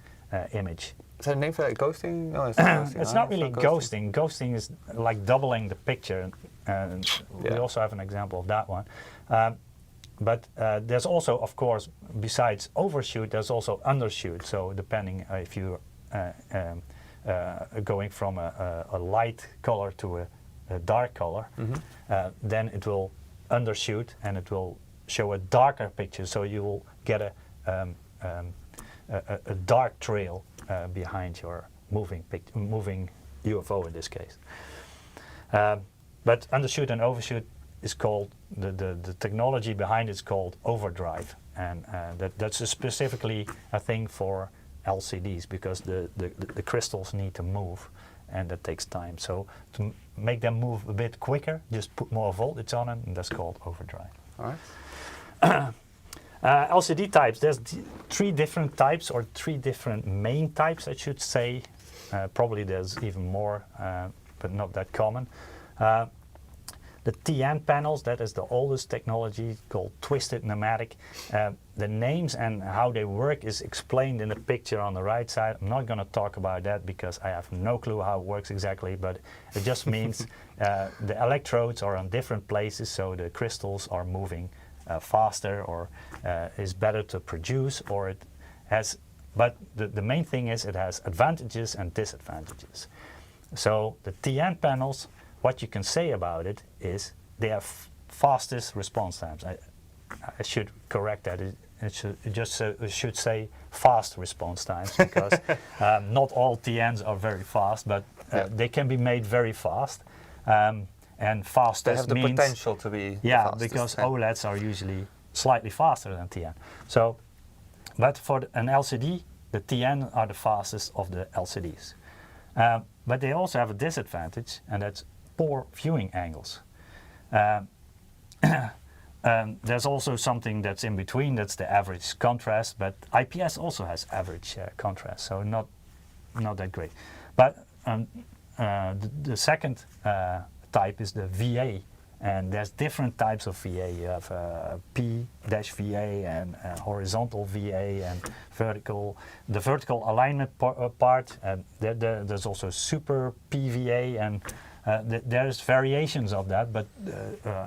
image. Is that a name for that? Ghosting? No, it's not ghosting. It's not really ghosting. Ghosting is like doubling the picture. We also have an example of that one. But there's also, of course, besides overshoot, there's also undershoot. So depending if you going from a light color to a dark color, then it will undershoot and it will show a darker picture. So you will get a dark trail behind your moving UFO in this case. But undershoot and overshoot is called, the technology behind it is called overdrive, and that's specifically a thing for LCDs, because the crystals need to move, and that takes time. So to make them move a bit quicker, just put more voltage on it, and that's called overdrive. All right. LCD types, there's 3 different types, or 3 different main types, I should say. Probably there's even more, but not that common. The TN panels, that is the oldest technology, called twisted pneumatic. The names and how they work is explained in the picture on the right side. I'm not going to talk about that because I have no clue how it works exactly, but it just means the electrodes are on different places, so the crystals are moving faster, or is better to produce, or it has, but the main thing is it has advantages and disadvantages. So the TN panels, what you can say about it is they have fastest response times. I should correct that. It should say fast response times, because not all TNs are very fast, but they can be made very fast. And fastest they have the means, potential to be fastest, because OLEDs are usually slightly faster than TN. So, but for an LCD, the TN are the fastest of the LCDs. But they also have a disadvantage, and that's poor viewing angles. There's also something that's in between, that's the average contrast, but IPS also has average contrast, so not that great. But the second type is the VA And there's different types of VA. You have P-VA and horizontal VA and vertical. The vertical alignment part, there's also super PVA, and there's variations of that, but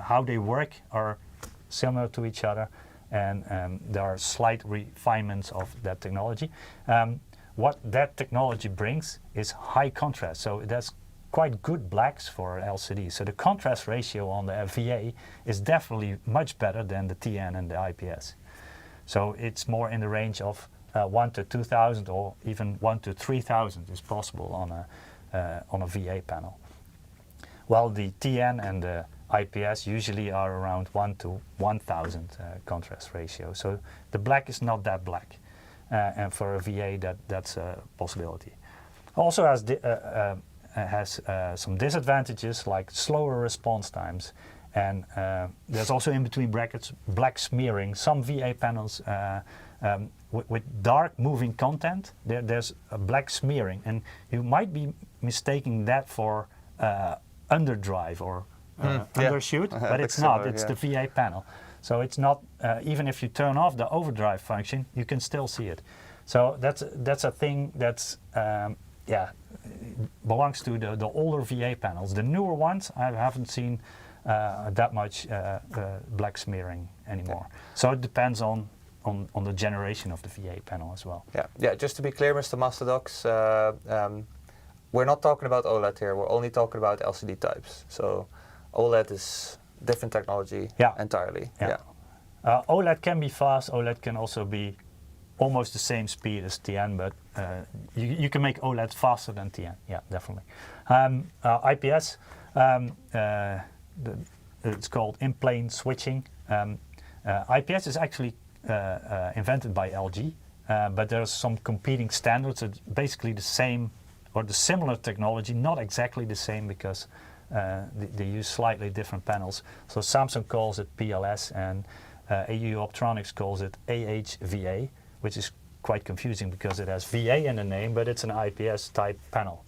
how they work are similar to each other, and there are slight refinements of that technology. What that technology brings is high contrast, so that's quite good blacks for LCD. So the contrast ratio on the VA is definitely much better than the TN and the IPS. So it's more in the range of 1 to 2,000 or even 1 to 3,000 is possible on a VA panel. While the TN and the IPS usually are around 1 to 1,000 contrast ratio. So the black is not that black. And for a VA, that's a possibility. Also has some disadvantages like slower response times, and there's also in between brackets black smearing. Some VA panels with dark moving content, there's a black smearing, and you might be mistaking that for underdrive or undershoot, but it's not. It's the VA panel. So it's not, even if you turn off the overdrive function, you can still see it. So that's a thing that's, belongs to the older VA panels. The newer ones, I haven't seen that much black smearing anymore. So it depends on the generation of the VA panel as well. Yeah. Just to be clear, Mr. Masterdocs, we're not talking about OLED here. We're only talking about LCD types. So OLED is different technology entirely. OLED can be fast. OLED can also be almost the same speed as TN, but you can make OLED faster than TN. Yeah, definitely. IPS, it's called in-plane switching. IPS is actually invented by LG, but there's some competing standards. It's basically the same or the similar technology, not exactly the same because they use slightly different panels. So Samsung calls it PLS and AU Optronics calls it AHVA, which is quite confusing because it has VA in the name, but it's an IPS type panel.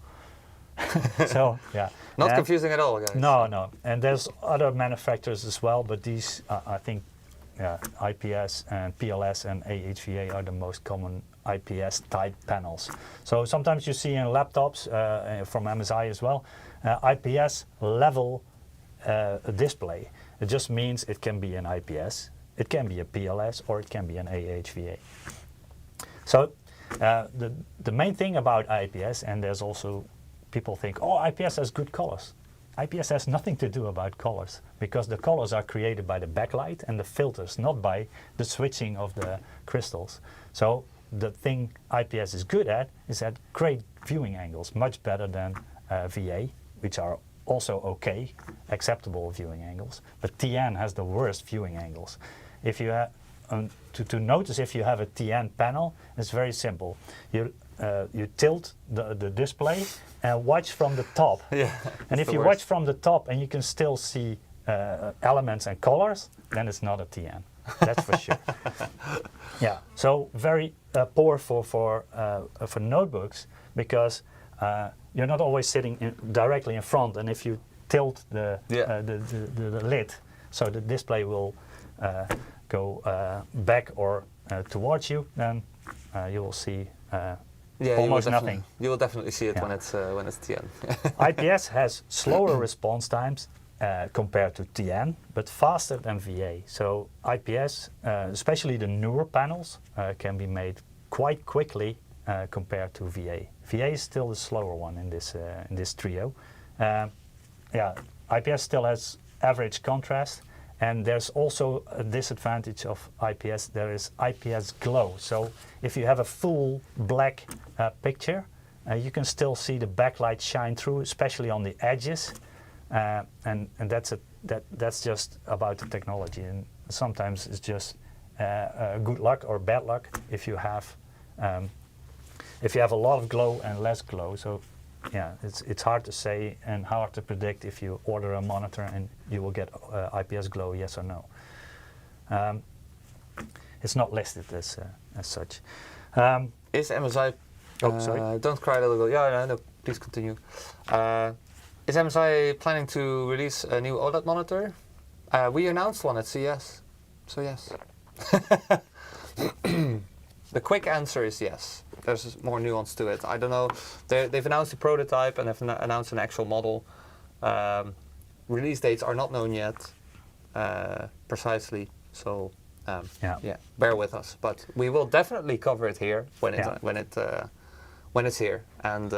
So yeah, not confusing at all, guys. No, and there's other manufacturers as well, but these I think IPS and PLS and AHVA are the most common IPS type panels. So sometimes you see in laptops from MSI as well, IPS level display. It just means it can be an IPS, it can be a PLS, or it can be an AHVA. So the main thing about IPS, and there's also people think, oh, IPS has good colors. IPS has nothing to do about colors because the colors are created by the backlight and the filters, not by the switching of the crystals. So the thing IPS is good at is at great viewing angles, much better than VA, which are also okay, acceptable viewing angles. But TN has the worst viewing angles. If you have, to notice if you have a TN panel, it's very simple. You tilt the display and watch from the top. And if you watch from the top and you can still see elements and colors, then it's not a TN. That's for sure. Yeah, so very poor for notebooks because you're not always sitting directly in front, and if you tilt the lid, so the display will go back or towards you, then you will see almost nothing. You will definitely see it when it's TN. IPS has slower response times compared to TN, but faster than VA. So IPS, especially the newer panels, can be made quite quickly compared to VA. VA is still the slower one in this trio. IPS still has average contrast, and there's also a disadvantage of IPS. There is IPS glow. So if you have a full black picture, you can still see the backlight shine through, especially on the edges. And that's just about the technology. And sometimes it's just good luck or bad luck if you have a lot of glow and less glow. So yeah, it's hard to say and hard to predict if you order a monitor and you will get IPS glow, yes or no. It's not listed as such. Is MSI? Oh, sorry. Don't cry, little girl. Yeah, no, please continue. Is MSI planning to release a new OLED monitor? We announced one at CES, so yes. The quick answer is yes. There's more nuance to it. I don't know. They've announced a prototype and have announced an actual model. Release dates are not known yet precisely, so bear with us. But we will definitely cover it here when it's here. And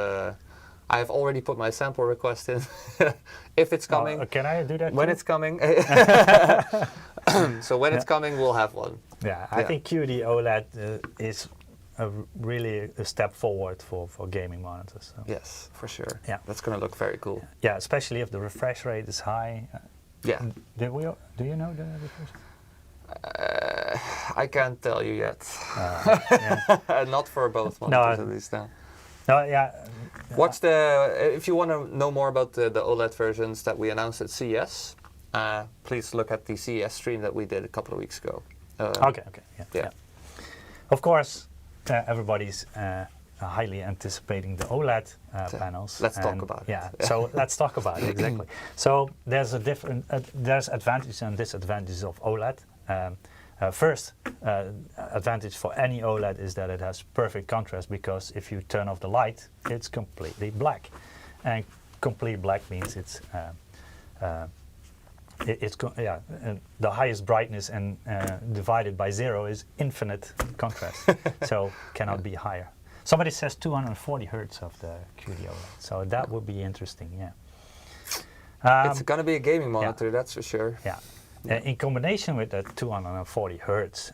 I've already put my sample request in. If it's coming. Can I do that? When too? it's coming. So when it's coming, we'll have one. Yeah, I think QD OLED is really a step forward for gaming monitors. So. Yes, for sure. Yeah, that's going to look very cool. Yeah, especially if the refresh rate is high. Yeah. Do you know the refresh? I can't tell you yet. Not for both monitors at least. No. No, yeah. Watch if you want to know more about the OLED versions that we announced at CES, please look at the CES stream that we did a couple of weeks ago. Okay. Yeah. Of course, everybody's highly anticipating the OLED panels. Let's talk about it. Yeah. So let's talk about it exactly. So there's there's advantages and disadvantages of OLED. First advantage for any OLED is that it has perfect contrast, because if you turn off the light, it's completely black, and complete black means the highest brightness and divided by 0 is infinite contrast, so cannot be higher. Somebody says 240 hertz of the QD OLED, so that would be interesting. Yeah, it's going to be a gaming monitor, that's for sure. Yeah. In combination with the 240 hertz,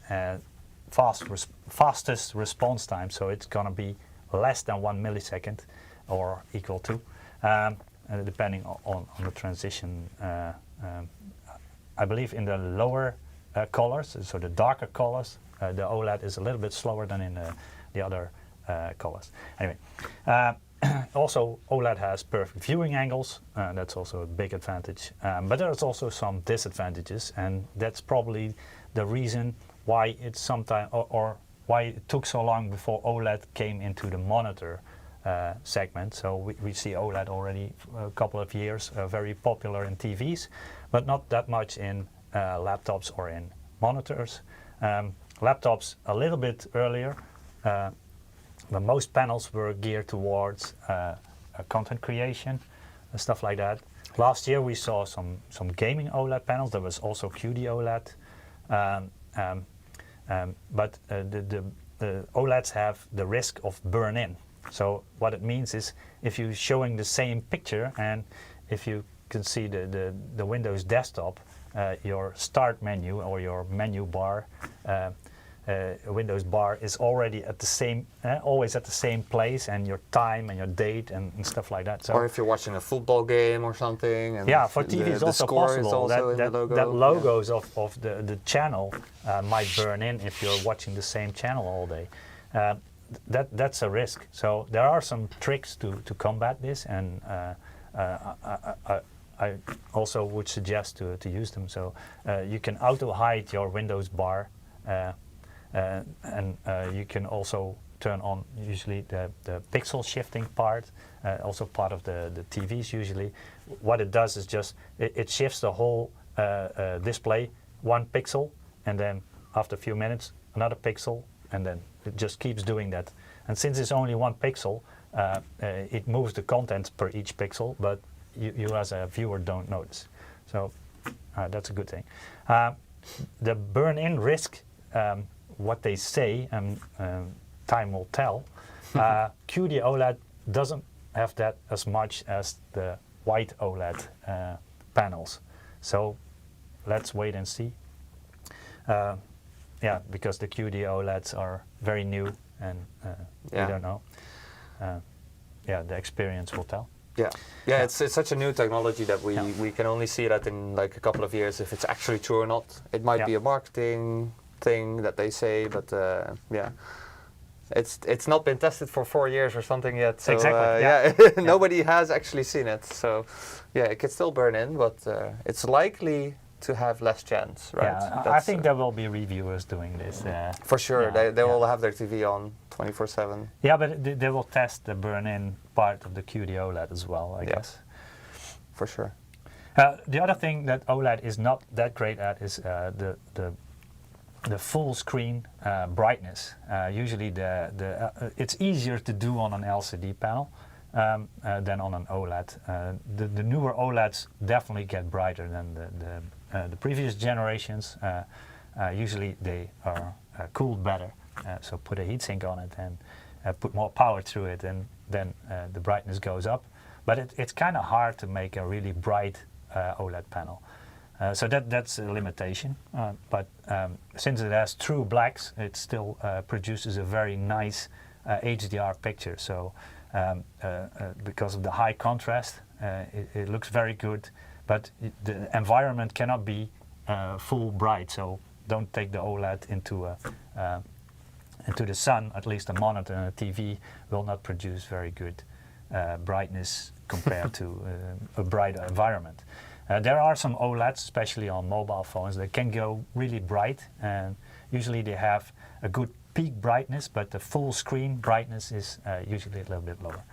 fastest response time, so it's going to be less than 1 millisecond or equal to, depending on the transition. I believe in the lower colors, so the darker colors, the OLED is a little bit slower than in the other colors. Anyway. Also, OLED has perfect viewing angles, that's also a big advantage, but there's also some disadvantages, and that's probably the reason why it's sometimes, or why it took so long before OLED came into the monitor segment. So we see OLED already a couple of years, very popular in TVs, but not that much in laptops or in monitors. Laptops a little bit earlier. But most panels were geared towards content creation and stuff like that. Last year we saw some gaming OLED panels. There was also QD OLED, but the OLEDs have the risk of burn-in. So what it means is, if you're showing the same picture, and if you can see the Windows desktop, your start menu or your menu bar, Windows bar is already at the same, always at the same place, and your time and your date and stuff like that. So, or if you're watching a football game or something. And yeah, for TV it's also possible that logos of the channel might burn in if you're watching the same channel all day. That's a risk. So there are some tricks to combat this, and I also would suggest to use them. So you can auto hide your Windows bar. And you can also turn on usually the pixel shifting part, also part of the TVs usually. What it does is just, it shifts the whole display 1 pixel, and then after a few minutes another pixel, and then it just keeps doing that. And since it's only 1 pixel, it moves the content per each pixel, but you as a viewer don't notice. So that's a good thing. The burn-in risk, what they say, and time will tell, QD OLED doesn't have that as much as the white OLED panels. So let's wait and see. Yeah, because the QD OLEDs are very new, and we don't know. Yeah, the experience will tell. Yeah, it's such a new technology that we can only see that in like a couple of years if it's actually true or not. It might be a marketing thing that they say, but yeah, it's not been tested for 4 years or something yet. So, exactly. Nobody has actually seen it. So yeah, it could still burn in, but it's likely to have less chance, right? Yeah, I think there will be reviewers doing this. For sure, they will have their TV on 24/7. Yeah, but they will test the burn-in part of the QD OLED as well, I guess. for sure. The other thing that OLED is not that great at is the full screen brightness. Usually it's easier to do on an LCD panel than on an OLED. The newer OLEDs definitely get brighter than the previous generations. Usually they are cooled better, so put a heatsink on it and put more power through it, and then the brightness goes up. But it's kind of hard to make a really bright OLED panel. So that's a limitation, but since it has true blacks, it still produces a very nice HDR picture. So because of the high contrast, it looks very good, but the environment cannot be full bright. So don't take the OLED into the sun. At least a monitor and a TV will not produce very good brightness compared to a bright environment. There are some OLEDs, especially on mobile phones, that can go really bright, and usually they have a good peak brightness, but the full screen brightness is usually a little bit lower.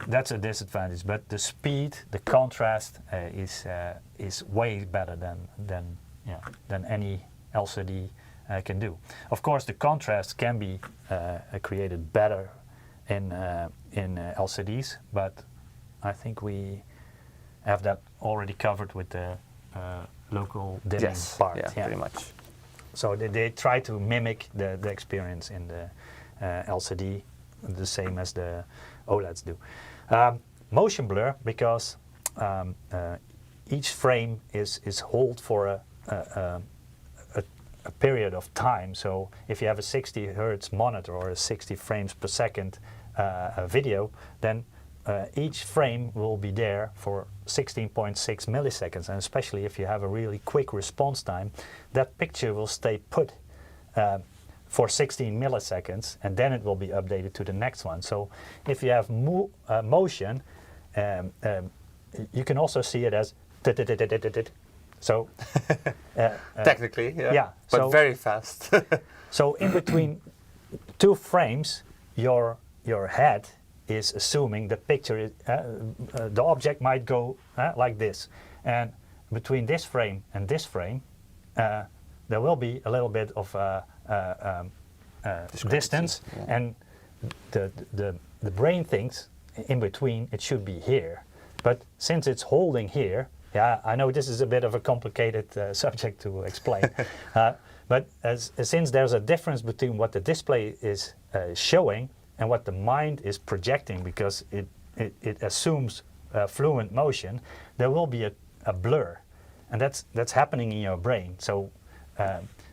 That's a disadvantage, but the speed, the contrast is way better than any LCD can do. Of course, the contrast can be created better in LCDs, but I think we have that already covered with the local dimming part. Yeah, pretty much. So they try to mimic the experience in the LCD, the same as the OLEDs do. Motion blur, because each frame is held for a period of time. So if you have a 60 Hertz monitor or a 60 frames per second video, then each frame will be there for 16.6 milliseconds, and especially if you have a really quick response time, that picture will stay put for 16 milliseconds, and then it will be updated to the next one. So if you have motion, you can also see it as so technically, yeah, but so very fast. So in between two frames, your head is assuming the picture is, the object might go like this, and between this frame and this frame there will be a little bit of distance, and the brain thinks in between it should be here, but since it's holding here, I know this is a bit of a complicated subject to explain, but since there's a difference between what the display is showing and what the mind is projecting, because it assumes fluent motion, there will be a blur, and that's happening in your brain. So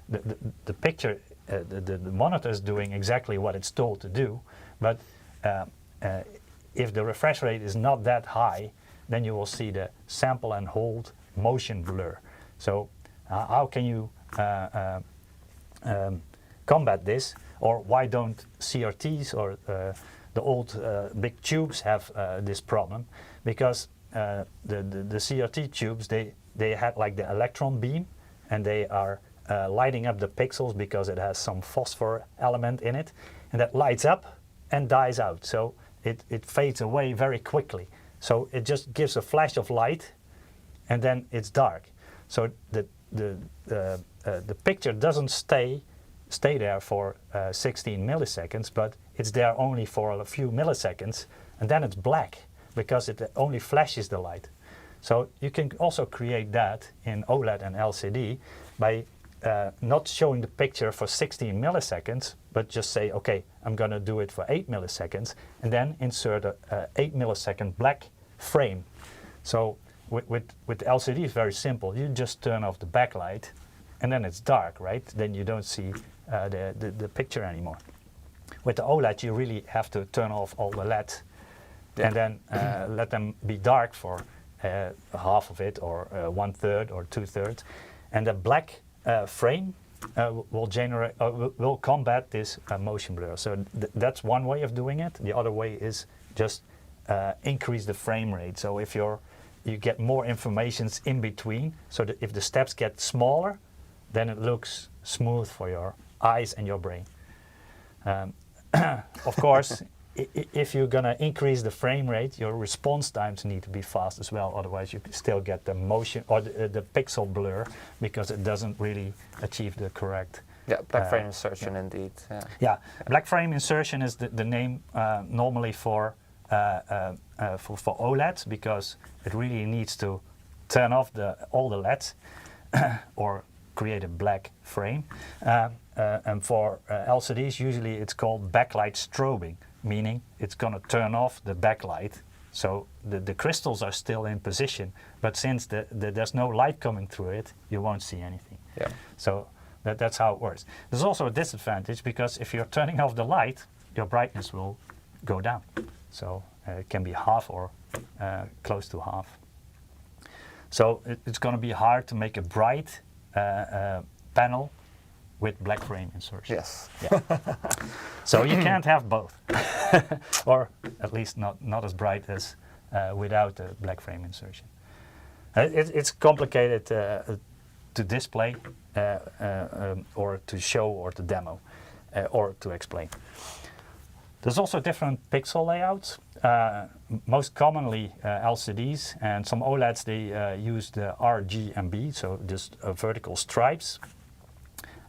the picture, the monitor is doing exactly what it's told to do, but if the refresh rate is not that high, then you will see the sample and hold motion blur. So how can you combat this? Or why don't CRTs or the old big tubes have this problem? Because the CRT tubes, they had like the electron beam, and they are lighting up the pixels because it has some phosphor element in it, and that lights up and dies out. So it fades away very quickly. So it just gives a flash of light, and then it's dark. So the picture doesn't stay there for 16 milliseconds, but it's there only for a few milliseconds, and then it's black because it only flashes the light. So you can also create that in OLED and LCD by not showing the picture for 16 milliseconds, but just say, okay, I'm going to do it for 8 milliseconds, and then insert a 8 millisecond black frame. So with LCD, it's very simple. You just turn off the backlight, and then it's dark, right? Then you don't see the picture anymore. With the OLED, you really have to turn off all the LEDs, and then let them be dark for half of it, or 1/3 or 2/3, and the black frame will combat this motion blur. So that's one way of doing it. The other way is just increase the frame rate. So if you get more informations in between, so that if the steps get smaller, then it looks smooth for your eyes and your brain. Of course, if you're going to increase the frame rate, your response times need to be fast as well. Otherwise, you still get the motion or the pixel blur because it doesn't really achieve the correct. Yeah, black frame insertion indeed. Yeah. Yeah, black frame insertion is the name normally for OLEDs because it really needs to turn off all the LEDs or create a black frame. And for LCDs, usually it's called backlight strobing, meaning it's going to turn off the backlight. So the crystals are still in position, but since there's no light coming through it, you won't see anything. Yeah. So that's how it works. There's also a disadvantage because if you're turning off the light, your brightness will go down. So it can be half or close to half. So it's going to be hard to make a bright panel with black frame insertion. Yes. Yeah. So you can't have both, or at least not as bright as without the black frame insertion. It's complicated to display or to show or to demo or to explain. There's also different pixel layouts. Most commonly LCDs and some OLEDs, they use the RGB, so just vertical stripes.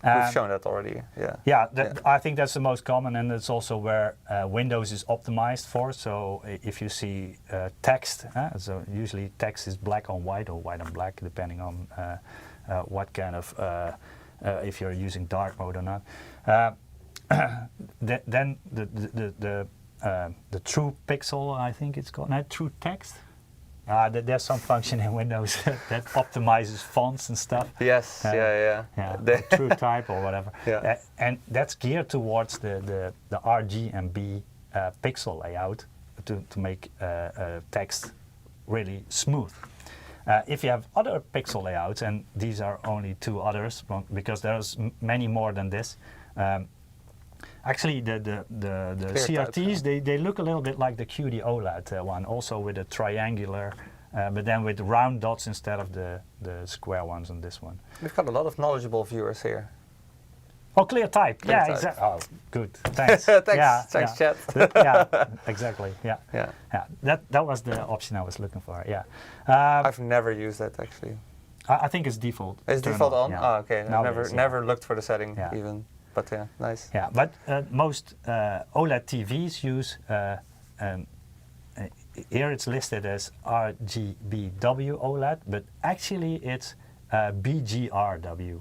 We've shown that already. Yeah. Yeah, I think that's the most common, and it's also where Windows is optimized for. So if you see text, so usually text is black on white or white on black, depending on what kind of if you're using dark mode or not. Then the true pixel, I think it's called, not true text. There's some function in Windows that optimizes fonts and stuff. Yes, yeah. True type or whatever. Yeah. And that's geared towards the RGB pixel layout to make text really smooth. If you have other pixel layouts, and these are only two others, because there's many more than this. Actually, the CRTs, they look a little bit like the QD OLED one, also with a triangular, but then with round dots instead of the square ones on this one. We've got a lot of knowledgeable viewers here. Oh, clear type. Clear Yeah, type. exactly. Oh, good. Thanks. Thanks, chat. Yeah, exactly. Yeah. Yeah. That was the option I was looking for. Yeah. I've never used that actually. I think it's default. It's default on? Yeah. Oh, okay. Nowadays, Never looked for the setting Yeah. even. But yeah, nice. Yeah, but most OLED TVs use, here it's listed as RGBW OLED, but actually it's BGRW.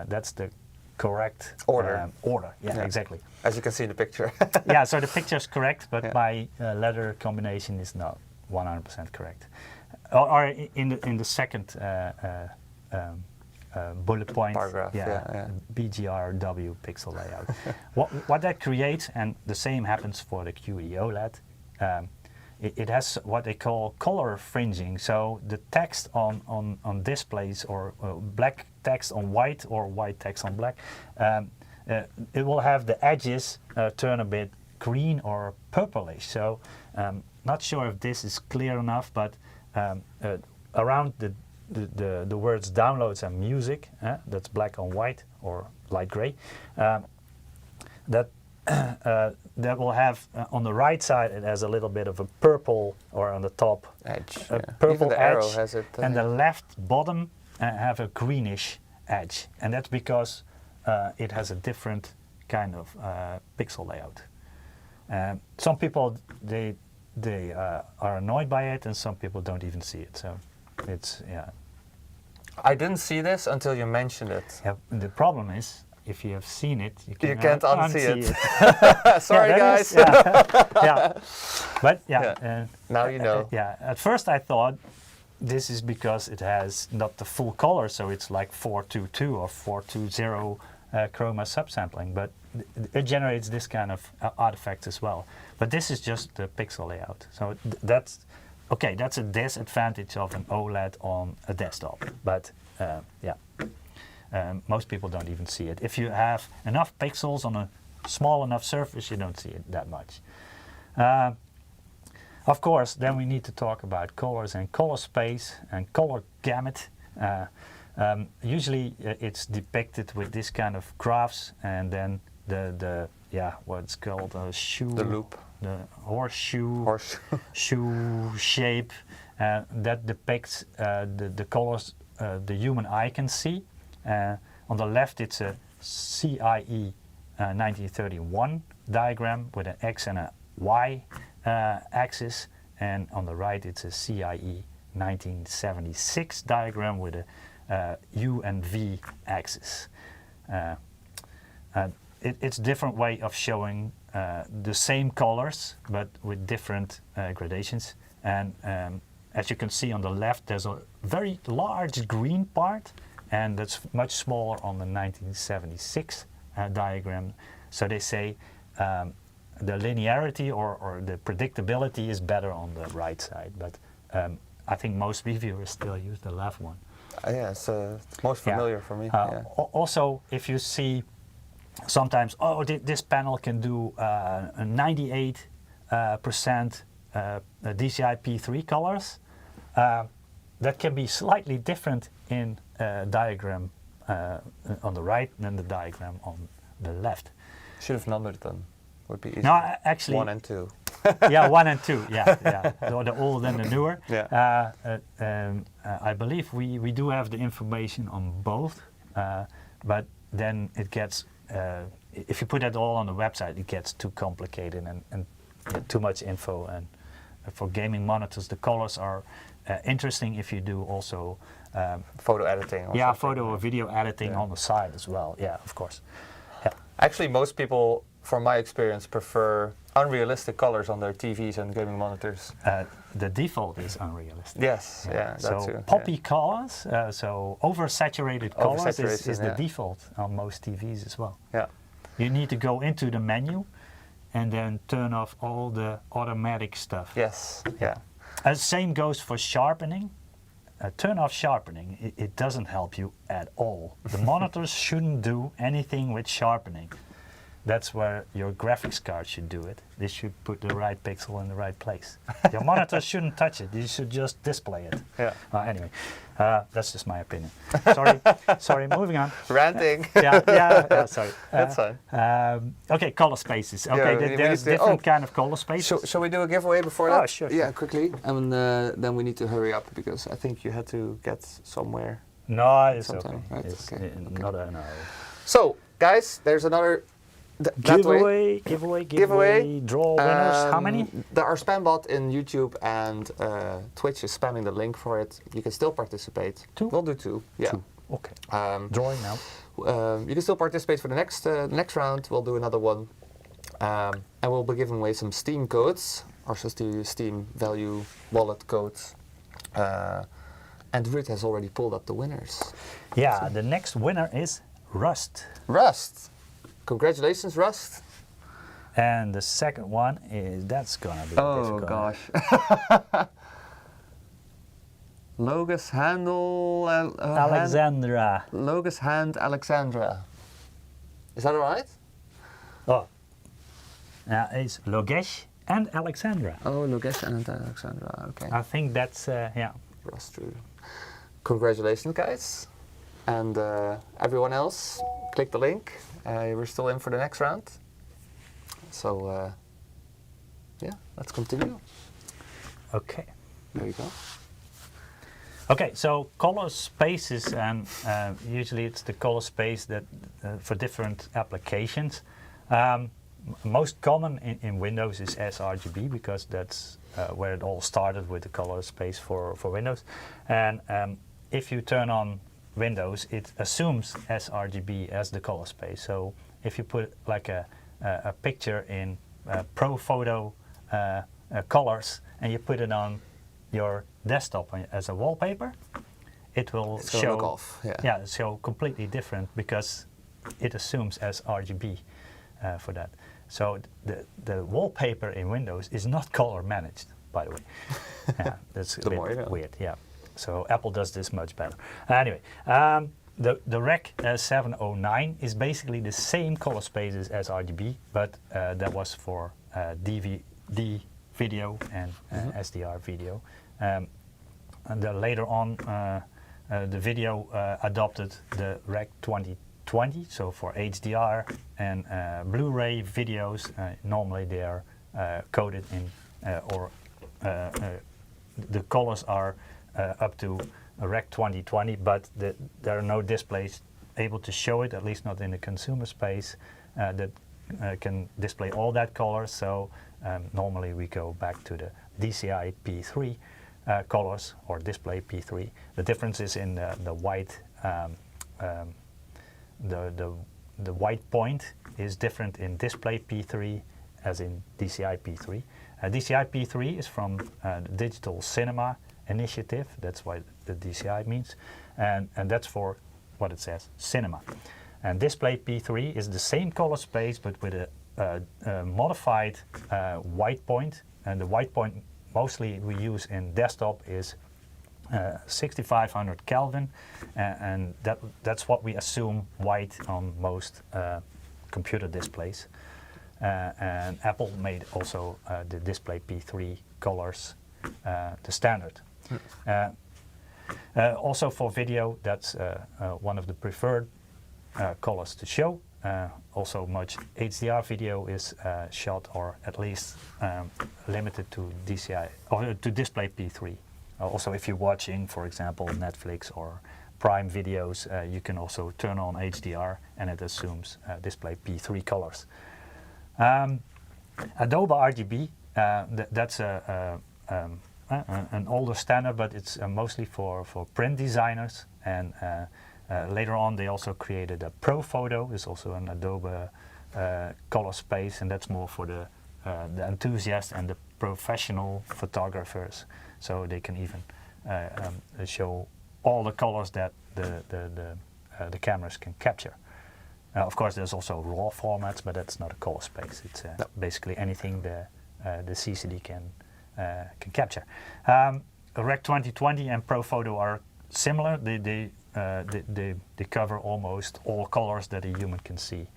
That's the correct order. Yeah, exactly. As you can see in the picture. Yeah, so the picture is correct, but my letter combination is not 100% correct. Or in the second bullet point, paragraph, yeah. BGRW pixel layout. what that creates, and the same happens for the QD OLED, it has what they call color fringing. So the text on displays, or black text on white or white text on black, it will have the edges turn a bit green or purplish. So not sure if this is clear enough, but around the words downloads and music, that's black on white or light gray, that will have on the right side, it has a little bit of a purple, or on the top edge. purple Even the edge, arrow has it. and the left bottom have a greenish edge, and that's because it has a different kind of pixel layout. Some people they are annoyed by it, and some people don't even see it. So it's I didn't see this until you mentioned it. Yeah, the problem is, if you have seen it, you can't unsee it. Sorry, guys. Yeah. But now you know. At first I thought this is because it has not the full color, so it's like 422 or 420 chroma subsampling, but it generates this kind of artifact as well. But this is just the pixel layout. So that's a disadvantage of an OLED on a desktop. But most people don't even see it. If you have enough pixels on a small enough surface, you don't see it that much. Of course, then we need to talk about colors and color space and color gamut. Usually it's depicted with this kind of graphs, and then what's called a shoe. The loop. The horseshoe. Horse. Shoe shape that depicts the colors the human eye can see. On the left, it's a CIE 1931 diagram with an X and a Y axis, and on the right, it's a CIE 1976 diagram with a U and V axis. It's a different way of showing the same colors, but with different gradations. And as you can see on the left, there's a very large green part, and that's much smaller on the 1976 diagram. So they say the linearity or the predictability is better on the right side, but I think most reviewers still use the left one. Yeah, it's most familiar for me. Also, if you see sometimes, this panel can do 98% DCI P3 colors, that can be slightly different in diagram on the right than the diagram on the left. Should have numbered them. Would be easy. No, actually 1 and 2. Yeah, 1 and 2. Yeah. The old and the newer. Yeah. I believe we do have the information on both, but then it gets if you put it all on the website, it gets too complicated and too much info. And for gaming monitors, the colors are interesting if you do also photo editing. Or photo or video editing on the side as well. Yeah, of course. Yeah. Actually, most people, from my experience, prefer unrealistic colors on their TVs and gaming monitors. The default is unrealistic. Yes, that so too. poppy colors, so oversaturated colors is the yeah. default on most TVs as well. Yeah. You need to go into the menu and then turn off all the automatic stuff. Yes, yeah. Same goes for sharpening. Turn off sharpening. It doesn't help you at all. The monitors shouldn't do anything with sharpening. That's where your graphics card should do it. They should put the right pixel in the right place. Your monitor shouldn't touch it. You should just display it. Yeah. Anyway, that's just my opinion. Sorry, moving on. Ranting. Sorry. That's fine. Okay, color spaces. Okay, there's different kind of color spaces. Shall we do a giveaway before that? Oh, sure. Yeah, quickly. And then we need to hurry up because I think you had to get somewhere. No, it's sometime, okay. right? It's Okay. not a no. So, guys, there's another Giveaway, draw winners. How many? There are Spambot in YouTube and Twitch is spamming the link for it. You can still participate. 2? We'll do 2. Yeah. 2. Okay. Drawing now. You can still participate for the next round. We'll do another one, and we'll be giving away some Steam codes, or just the Steam Value Wallet codes. And Ruudt has already pulled up the winners. Yeah, the next winner is Rust. Rust. Congratulations, Rust. And the second one is, that's gonna be difficult. Oh gosh. Logus Handel Alexandra. Logus Hand Alexandra. Is that alright? Oh. It's Logesh and Alexandra. Oh, Logesh and Alexandra, okay. I think that's, yeah. Rust. Congratulations, guys. And everyone else, click the link. We're still in for the next round. So, yeah, let's continue. Okay. There you go. Okay, so color spaces, and usually it's the color space that for different applications. Most common in Windows is sRGB because that's where it all started with the color space for Windows. And if you turn on Windows, it assumes sRGB as the color space. So if you put like a picture in Pro Photo colors and you put it on your desktop as a wallpaper, it will show look off. Yeah, show completely different because it assumes sRGB for that. So the wallpaper in Windows is not color managed, by the way. Yeah, that's a bit weird. Yeah. So Apple does this much better. Anyway, the Rec 709 is basically the same color spaces as RGB, but that was for DVD video and SDR video. And then later on, the video adopted the Rec 20 20, so for HDR and Blu-ray videos, normally they are coded in the colors are up to Rec 2020, but there are no displays able to show it, at least not in the consumer space, that can display all that colors. So normally we go back to the DCI P3 colors, or display P3. The difference is in the white. The white point is different in display P3 as in DCI P3. DCI P3 is from the Digital Cinema Initiative. That's what the DCI means, and that's for what it says, cinema. And display P3 is the same color space but with a modified white point, and the white point mostly we use in desktop is 6500 Kelvin, and that's what we assume white on most computer displays. And Apple made also the display P3 colors the standard. Also for video, that's one of the preferred colors to show. Also much HDR video is shot, or at least limited to DCI or to display P3. Also, if you're watching, for example, Netflix or Prime videos, you can also turn on HDR and it assumes display P3 colors. Adobe RGB, that's an older standard, but it's mostly for print designers. And later on, they also created a Pro Photo. It's also an Adobe color space, and that's more for the enthusiasts and the professional photographers. So they can even show all the colors that the cameras can capture. Of course, there's also RAW formats, but that's not a color space. It's basically anything the CCD can capture. Rec 2020 and Pro Photo are similar. They cover almost all colors that a human can see,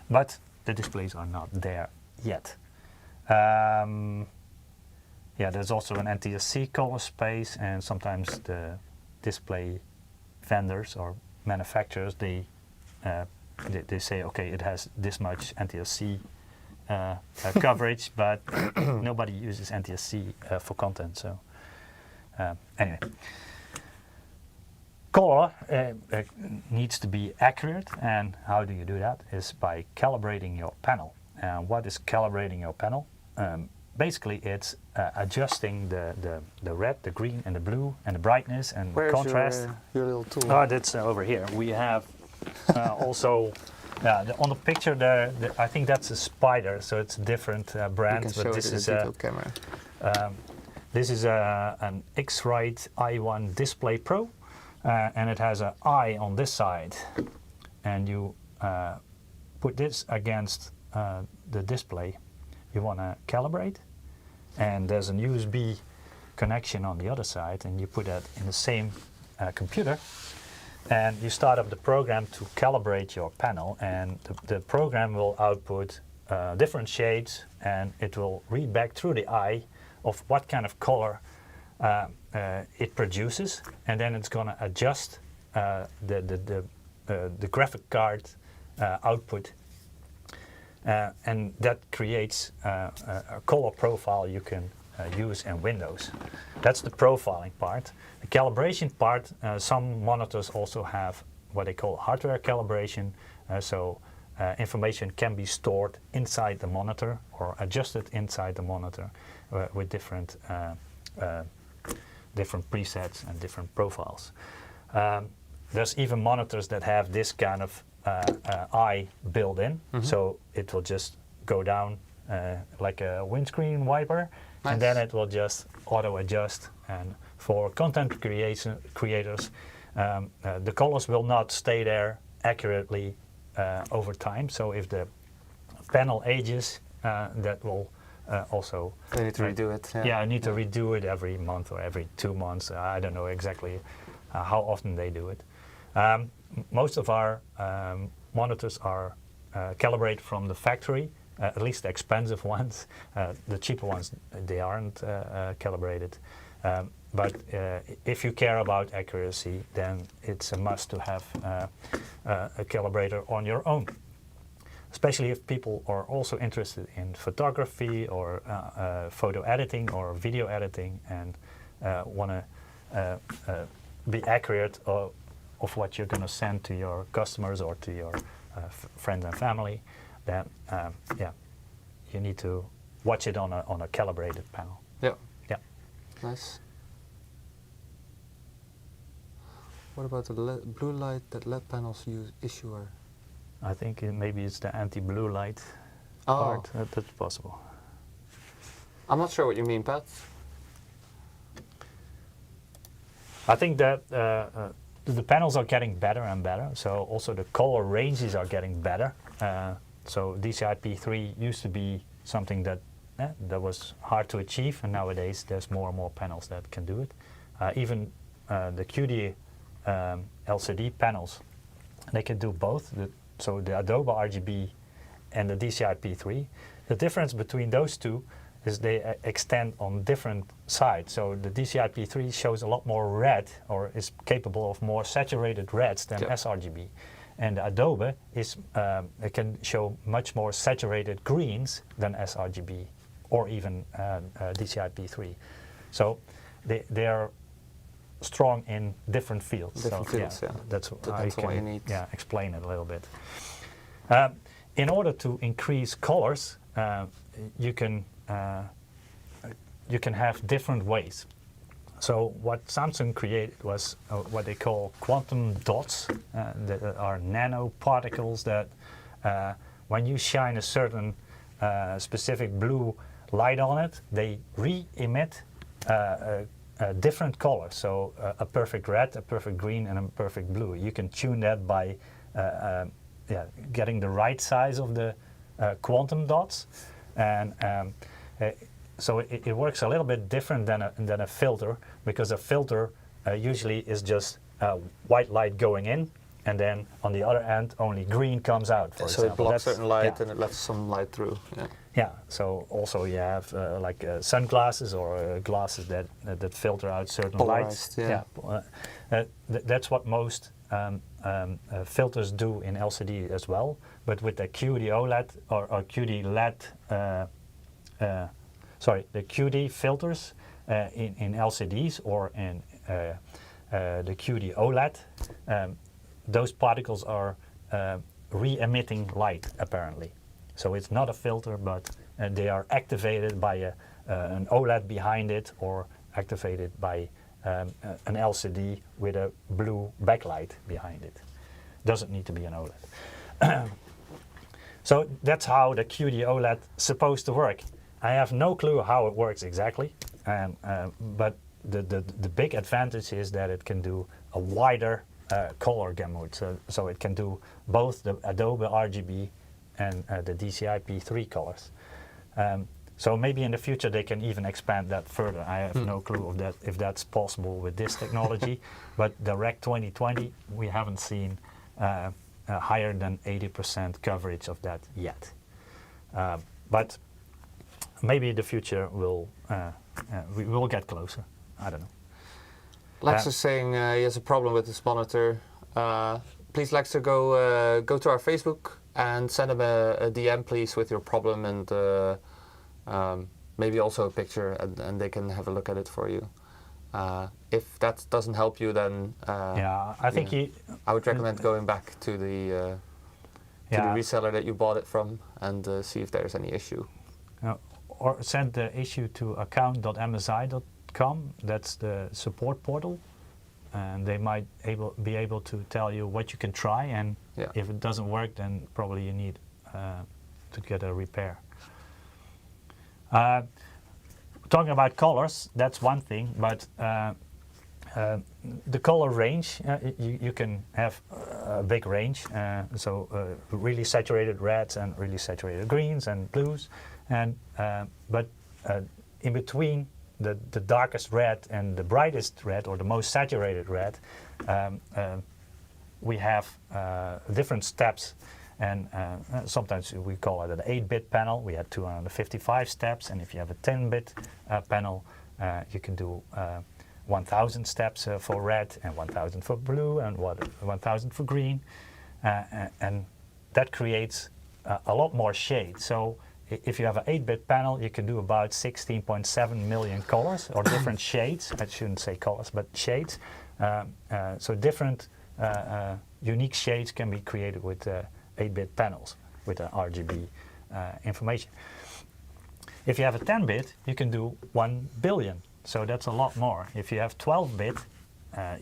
but the displays are not there yet. Yeah, there's also an NTSC color space, and sometimes the display vendors or manufacturers they say, okay, it has this much NTSC coverage, but nobody uses NTSC for content. So anyway, color needs to be accurate, and how do you do that? Is by calibrating your panel. What is calibrating your panel? Basically, it's adjusting the red, the green, and the blue, and the brightness and Where's contrast. your little tool? Oh, that's over here. We have also on the picture there. I think that's a Spider, so it's a different brand. You can But show this it is in a detailed camera. This is an X-Rite i1 Display Pro, and it has an eye on this side, and you put this against the display. You want to calibrate, and there's a USB connection on the other side, and you put that in the same computer, and you start up the program to calibrate your panel, and the program will output different shades, and it will read back through the eye of what kind of color it produces, and then it's going to adjust the graphic card output. And that creates a color profile you can use in Windows. That's the profiling part. The calibration part, some monitors also have what they call hardware calibration. So information can be stored inside the monitor or adjusted inside the monitor with different presets and different profiles. There's even monitors that have this kind of eye built in, so it will just go down like a windscreen wiper, Nice. and then it will just auto adjust. And for content creators, the colors will not stay there accurately over time. So if the panel ages, that will also. You need to redo it. Yeah, I need to redo it every month or every 2 months. I don't know exactly how often they do it. Most of our monitors are calibrated from the factory, at least the expensive ones. The cheaper ones, they aren't calibrated. but if you care about accuracy, then it's a must to have a calibrator on your own. Especially if people are also interested in photography or photo editing or video editing and want to be accurate of what you're going to send to your customers or to your friends and family, then yeah, you need to watch it on a calibrated panel. Yeah. Yeah. Nice. What about the blue light that LED panels issue? I think maybe it's the anti-blue light Oh. part. That's possible. I'm not sure what you mean, Pat. I think that the panels are getting better and better, so also the color ranges are getting better. So DCI-P3 used to be something that was hard to achieve, and nowadays there's more and more panels that can do it. Even the QD LCD panels, they can do both. So the Adobe RGB and the DCI-P3. The difference between those two is they extend on different sides. So the DCI-P3 shows a lot more red, or is capable of more saturated reds than sRGB. And the Adobe it can show much more saturated greens than sRGB, or even DCI-P3. So they are strong in different fields. Different fields, yeah. That's how you what you can need. explain it a little bit. In order to increase colors, you can have different ways. So what Samsung created was what they call quantum dots, that are nanoparticles that when you shine a certain specific blue light on it, they re-emit different colors. So a perfect red, a perfect green, and a perfect blue. You can tune that by getting the right size of the quantum dots, and so it works a little bit different than a filter, because a filter usually is just white light going in, and then on the other end only green comes out, for so example. it blocks certain light yeah. and it lets some light through. Yeah. Yeah, so also you have like sunglasses or glasses that filter out certain lights. Polarized, yeah. That's what most filters do in LCD as well. But with the QD OLED or QD LED, the QD filters in LCDs or in the QD OLED, those particles are re-emitting light apparently. So it's not a filter, but they are activated by an OLED behind it, or activated by an LCD with a blue backlight behind it. Doesn't need to be an OLED. So that's how the QD OLED is supposed to work. I have no clue how it works exactly, but the big advantage is that it can do a wider color gamut. So it can do both the Adobe RGB and the DCI-P3 colors. So maybe in the future they can even expand that further. I have no clue of that, if that's possible with this technology. But the Rec 2020, we haven't seen higher than 80% coverage of that yet. But maybe in the future we will get closer. I don't know. Lex is saying he has a problem with his monitor. Please, Lex, go to our Facebook and send him a DM, please, with your problem, and maybe also a picture, and they can have a look at it for you. If that doesn't help you, then I think I would recommend going back to the reseller that you bought it from and see if there's any issue. Or send the issue to account.msi.com. That's the support portal, and they might be able to tell you what you can try, and if it doesn't work, then probably you need to get a repair. Talking about colors, that's one thing, but the color range, you can have a big range, so really saturated reds and really saturated greens and blues, and but in between the darkest red and the brightest red, or the most saturated red, we have different steps, and sometimes we call it an 8-bit panel. We had 255 steps, and if you have a 10-bit panel, you can do 1000 steps for red and 1000 for blue and 1000 for green, and that creates a lot more shade. So if you have an 8-bit panel, you can do about 16.7 million colors or different shades. I shouldn't say colors, but shades. So different unique shades can be created with 8-bit panels with RGB information. If you have a 10-bit, you can do 1 billion. So that's a lot more. If you have 12-bit,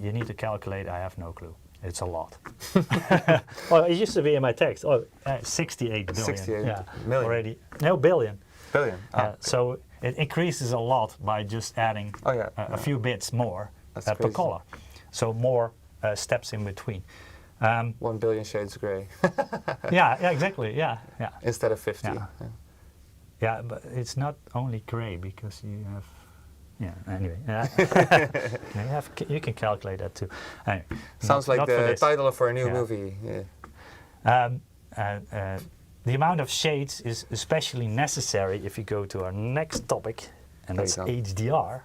you need to calculate. I have no clue. It's a lot. Well, it used to be in my text. 68 billion. 68 yeah, million. already. No, billion. Billion. So it increases a lot by just adding a few bits more per color. So more steps in between. 1 billion shades of grey. yeah, exactly. Yeah. Instead of 50. Yeah. Yeah, but it's not only grey because you have. Yeah. Anyway, you can calculate that too. Anyway, Sounds like the title for a new Yeah. movie. Yeah. The amount of shades is especially necessary if you go to our next topic, and that's HDR,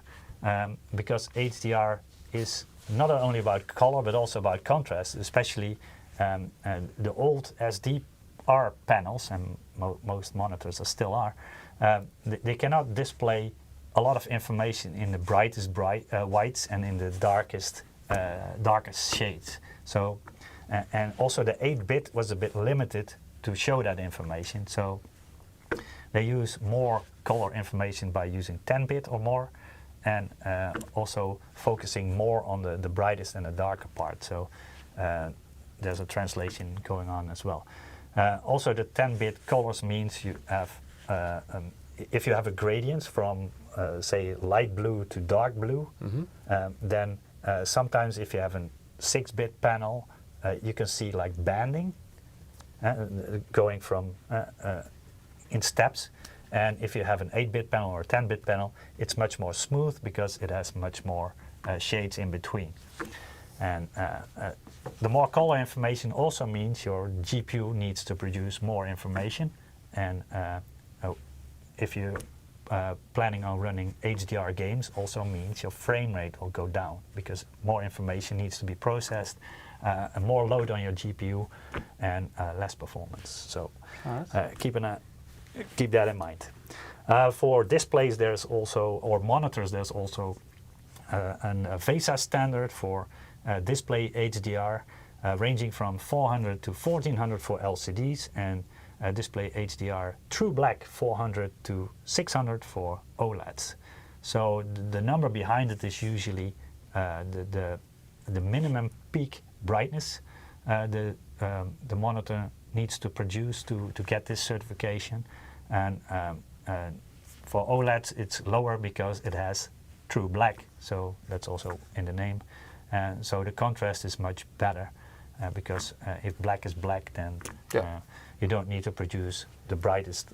because HDR is not only about color but also about contrast, especially the old SDR panels, and most monitors still are, they cannot display a lot of information in the brightest whites and in the darkest shades. So, and also the 8-bit was a bit limited to show that information. So they use more color information by using 10-bit or more, and also focusing more on the brightest and the darker part. So there's a translation going on as well. Also, the 10-bit colors means you have, if you have a gradient from say light blue to dark blue, then sometimes if you have a 6-bit panel, you can see like banding going from in steps. And if you have an 8-bit panel or a 10-bit panel, it's much more smooth because it has much more shades in between. And the more color information also means your GPU needs to produce more information. And if you planning on running HDR games, also means your frame rate will go down because more information needs to be processed, and more load on your GPU, and less performance. So keep that in mind. For displays, there's also, or monitors, there's also a VESA standard for display HDR, ranging from 400 to 1400 for LCDs, and display HDR true black 400 to 600 for OLEDs. So the number behind it is usually the minimum peak brightness the monitor needs to produce to get this certification, and for OLEDs it's lower because it has true black, so that's also in the name, and so the contrast is much better because if black is black, then you don't need to produce the brightest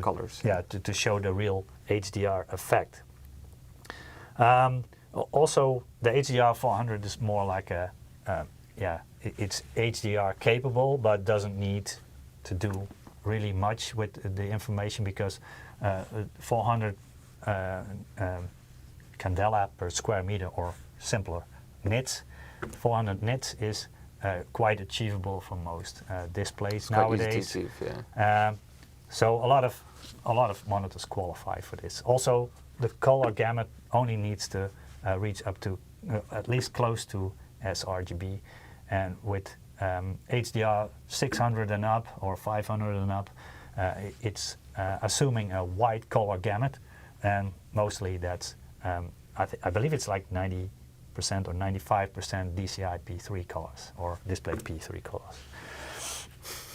colors. Yeah, to show the real HDR effect. Also, the HDR 400 is more like it's HDR capable, but doesn't need to do really much with the information because 400 candela per square meter, or simpler, nits. 400 nits is quite achievable for most displays nowadays. Easy to achieve, so a lot of monitors qualify for this. Also, the color gamut only needs to reach up to at least close to sRGB, and with HDR 600 and up or 500 and up, it's assuming a wide color gamut, and mostly that's I believe it's like 90% or 95% DCI P3 colors or display P3 colors.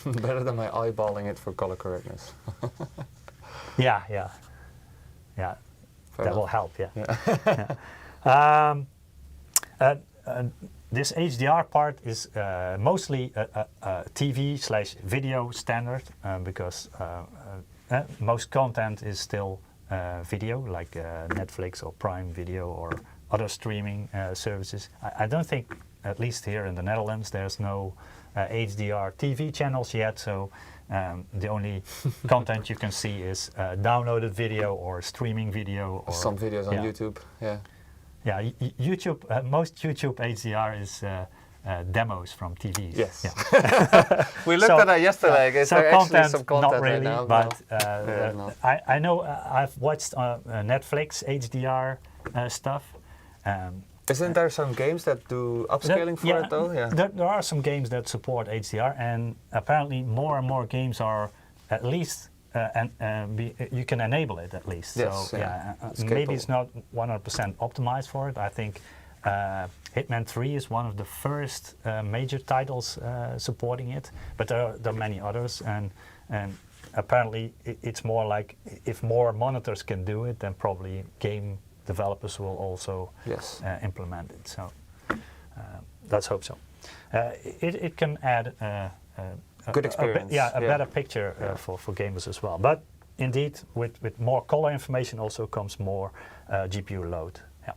Better than my eyeballing it for color correctness. Yeah. Fair that enough. will help. This HDR part is mostly a TV/video standard because most content is still video, like Netflix or Prime Video or other streaming services. I don't think, at least here in the Netherlands, there's no HDR TV channels yet, so the only content you can see is downloaded video or streaming video. Or some videos on YouTube. Yeah. Yeah, YouTube. Most YouTube HDR is demos from TVs. Yes. Yeah. We looked at that yesterday. Is there actually some content not really, right now? but No. I know I've watched Netflix HDR stuff. Isn't there some games that do upscaling for it though? Yeah. There are some games that support HDR, and apparently more and more games are at least you can enable it at least. Yes, so it's maybe it's not 100% optimized for it. I think Hitman 3 is one of the first major titles supporting it, but there are many others, and apparently it's more like if more monitors can do it, then probably game developers will also implement it. So let's hope so. It can add good experience. A better picture for gamers as well. But indeed, with more color information also comes more GPU load. Yeah.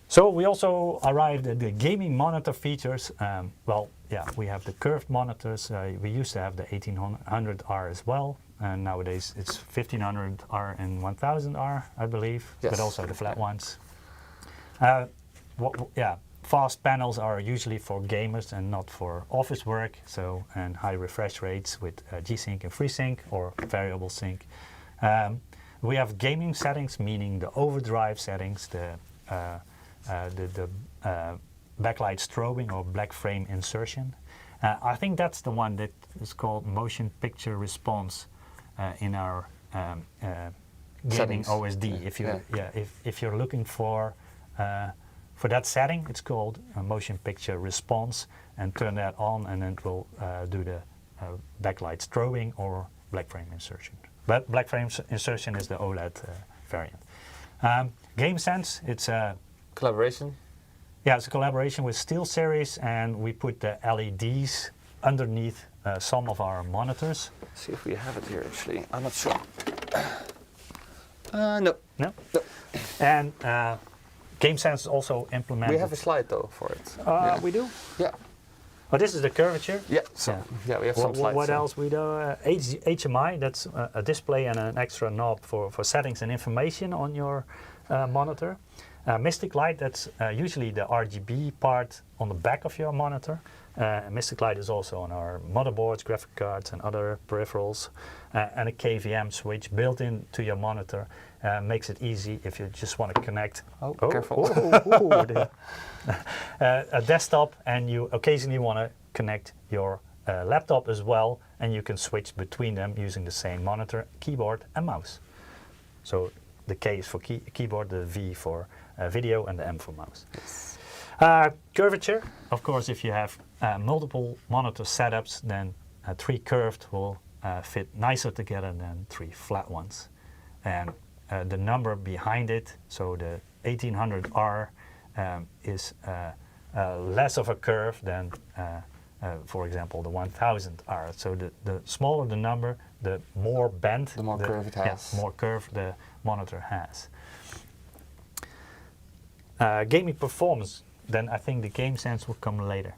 So we also arrived at the gaming monitor features. We have the curved monitors. We used to have the 1800R as well. And nowadays it's 1500R and 1000R, I believe, but also the flat ones. Fast panels are usually for gamers and not for office work. So, and high refresh rates with G-Sync and FreeSync or variable sync. We have gaming settings, meaning the overdrive settings, the backlight strobing or black frame insertion. I think that's the one that is called motion picture response in our gaming OSD. If you're looking for that setting, it's called motion picture response, and turn that on, and then it will do the backlight strobing or black frame insertion. But black frame insertion is the OLED variant. GameSense, it's a collaboration. Yeah, it's a collaboration with SteelSeries, and we put the LEDs underneath some of our monitors. Let's see if we have it here actually. I'm not sure. No. No? And GameSense also implemented... We have a slide though for it. We do? Yeah. Oh, this is the curvature? Yeah, we have some slides. What else we do? HDMI, that's a display and an extra knob for settings and information on your monitor. Mystic Light, that's usually the RGB part on the back of your monitor. Mystic Light is also on our motherboards, graphic cards and other peripherals. And a KVM switch built into your monitor makes it easy if you just want to connect careful. A desktop, and you occasionally want to connect your laptop as well, and you can switch between them using the same monitor, keyboard and mouse. So the K is for keyboard, the V for video, and the M for mouse. Yes. Curvature, of course, if you have multiple monitor setups, then 3 curved will fit nicer together than 3 flat ones. And the number behind it, so the 1800R is less of a curve than, for example, the 1000R. So the smaller the number, the more bend, the more curve it has. Yeah, more curve the monitor has. Gaming performance, then I think the GameSense will come later.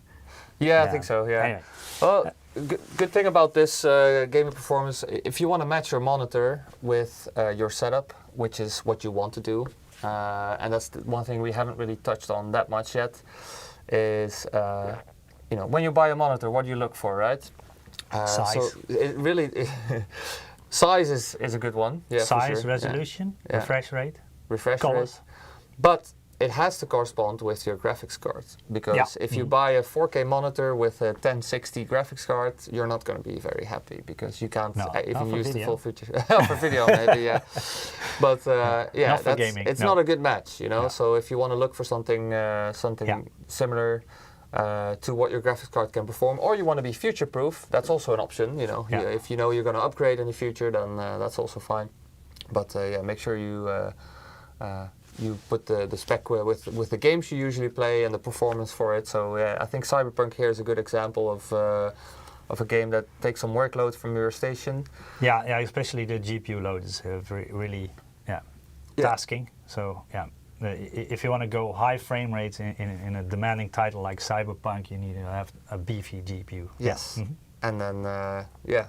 Yeah, I think so, yeah. Anyway. Well, good thing about this gaming performance, if you want to match your monitor with your setup, which is what you want to do, and that's the one thing we haven't really touched on that much yet, is when you buy a monitor, what do you look for, right? Size. So it really, size is a good one. Yeah, size, for sure. resolution, refresh rate, rate. But it has to correspond with your graphics card, because if you buy a 4K monitor with a 1060 graphics card, you're not going to be very happy, because you can't even use the full feature for video, maybe. Yeah, but it's not a good match, Yeah. So if you want to look for something similar to what your graphics card can perform, or you want to be future-proof, that's also an option. If you know you're going to upgrade in the future, then that's also fine. But make sure you put the spec with the games you usually play and the performance for it. So I think Cyberpunk here is a good example of a game that takes some workload from your station. Yeah, especially the GPU load is really tasking. So if you want to go high frame rates in a demanding title like Cyberpunk, you need to have a beefy GPU. Yes. Yeah. And then,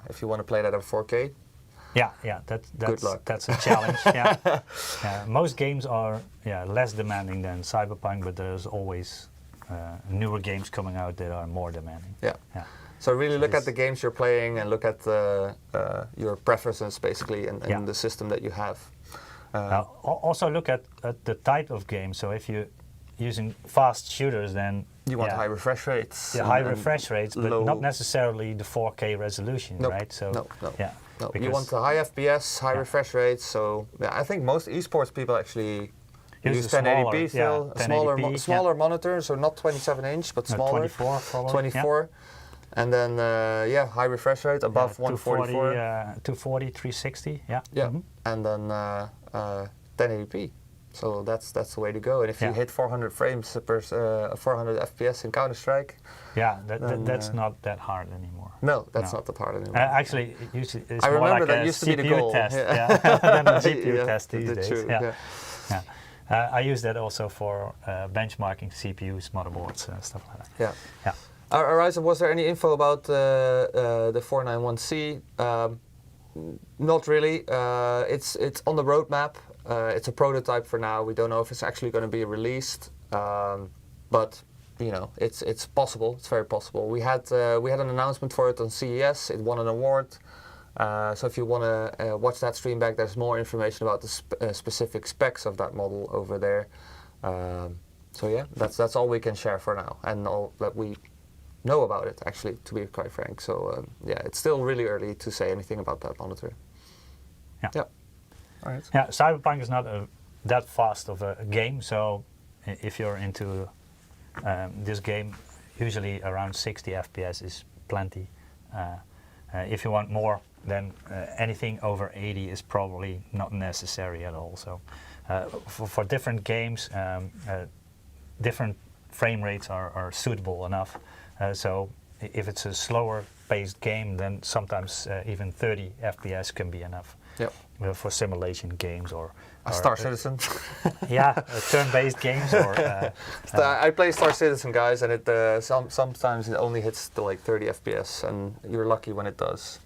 if you want to play that at 4K, Good luck. That's a challenge. Most games are less demanding than Cyberpunk, but there's always newer games coming out that are more demanding. Yeah. So really look at the games you're playing and look at your preferences basically and the system that you have. Also look at the type of game. So if you're using fast shooters, then you want high refresh rates. Yeah, high refresh rates, but not necessarily the 4K resolution, right? So no. Because you want the high FPS, high refresh rates. So I think most esports people actually use 1080p still, smaller monitors, so not 27-inch, but smaller. 24 probably. 24. And then high refresh rate above 144. 240, 360. Yeah. And then 1080p. So that's the way to go. And if you hit 400 frames per 400 FPS in Counter-Strike, that's not that hard anymore. No, that's not that hard anymore. Actually, usually it's I more remember like that a used to be the CPU goal. test than a GPU test these days. True. I use that also for benchmarking CPUs, motherboards, stuff like that. Yeah. Ryzen, was there any info about the 491C? Not really. It's on the roadmap. It's a prototype for now. We don't know if it's actually going to be released, but it's possible. It's very possible. We had an announcement for it on CES. It won an award. So if you want to watch that stream back, there's more information about the specific specs of that model over there. So that's all we can share for now, and all that we know about it, actually, to be quite frank. So it's still really early to say anything about that monitor. Yeah. All right. Yeah, Cyberpunk is not that fast of a game, so if you're into this game, usually around 60 FPS is plenty. If you want more, then anything over 80 is probably not necessary at all. So for different games, different frame rates are suitable enough. So if it's a slower paced game, then sometimes even 30 FPS can be enough. For simulation games or Star Citizen. Turn-based games. Or I play Star Citizen, guys, and it sometimes it only hits to like 30 FPS, and you're lucky when it does.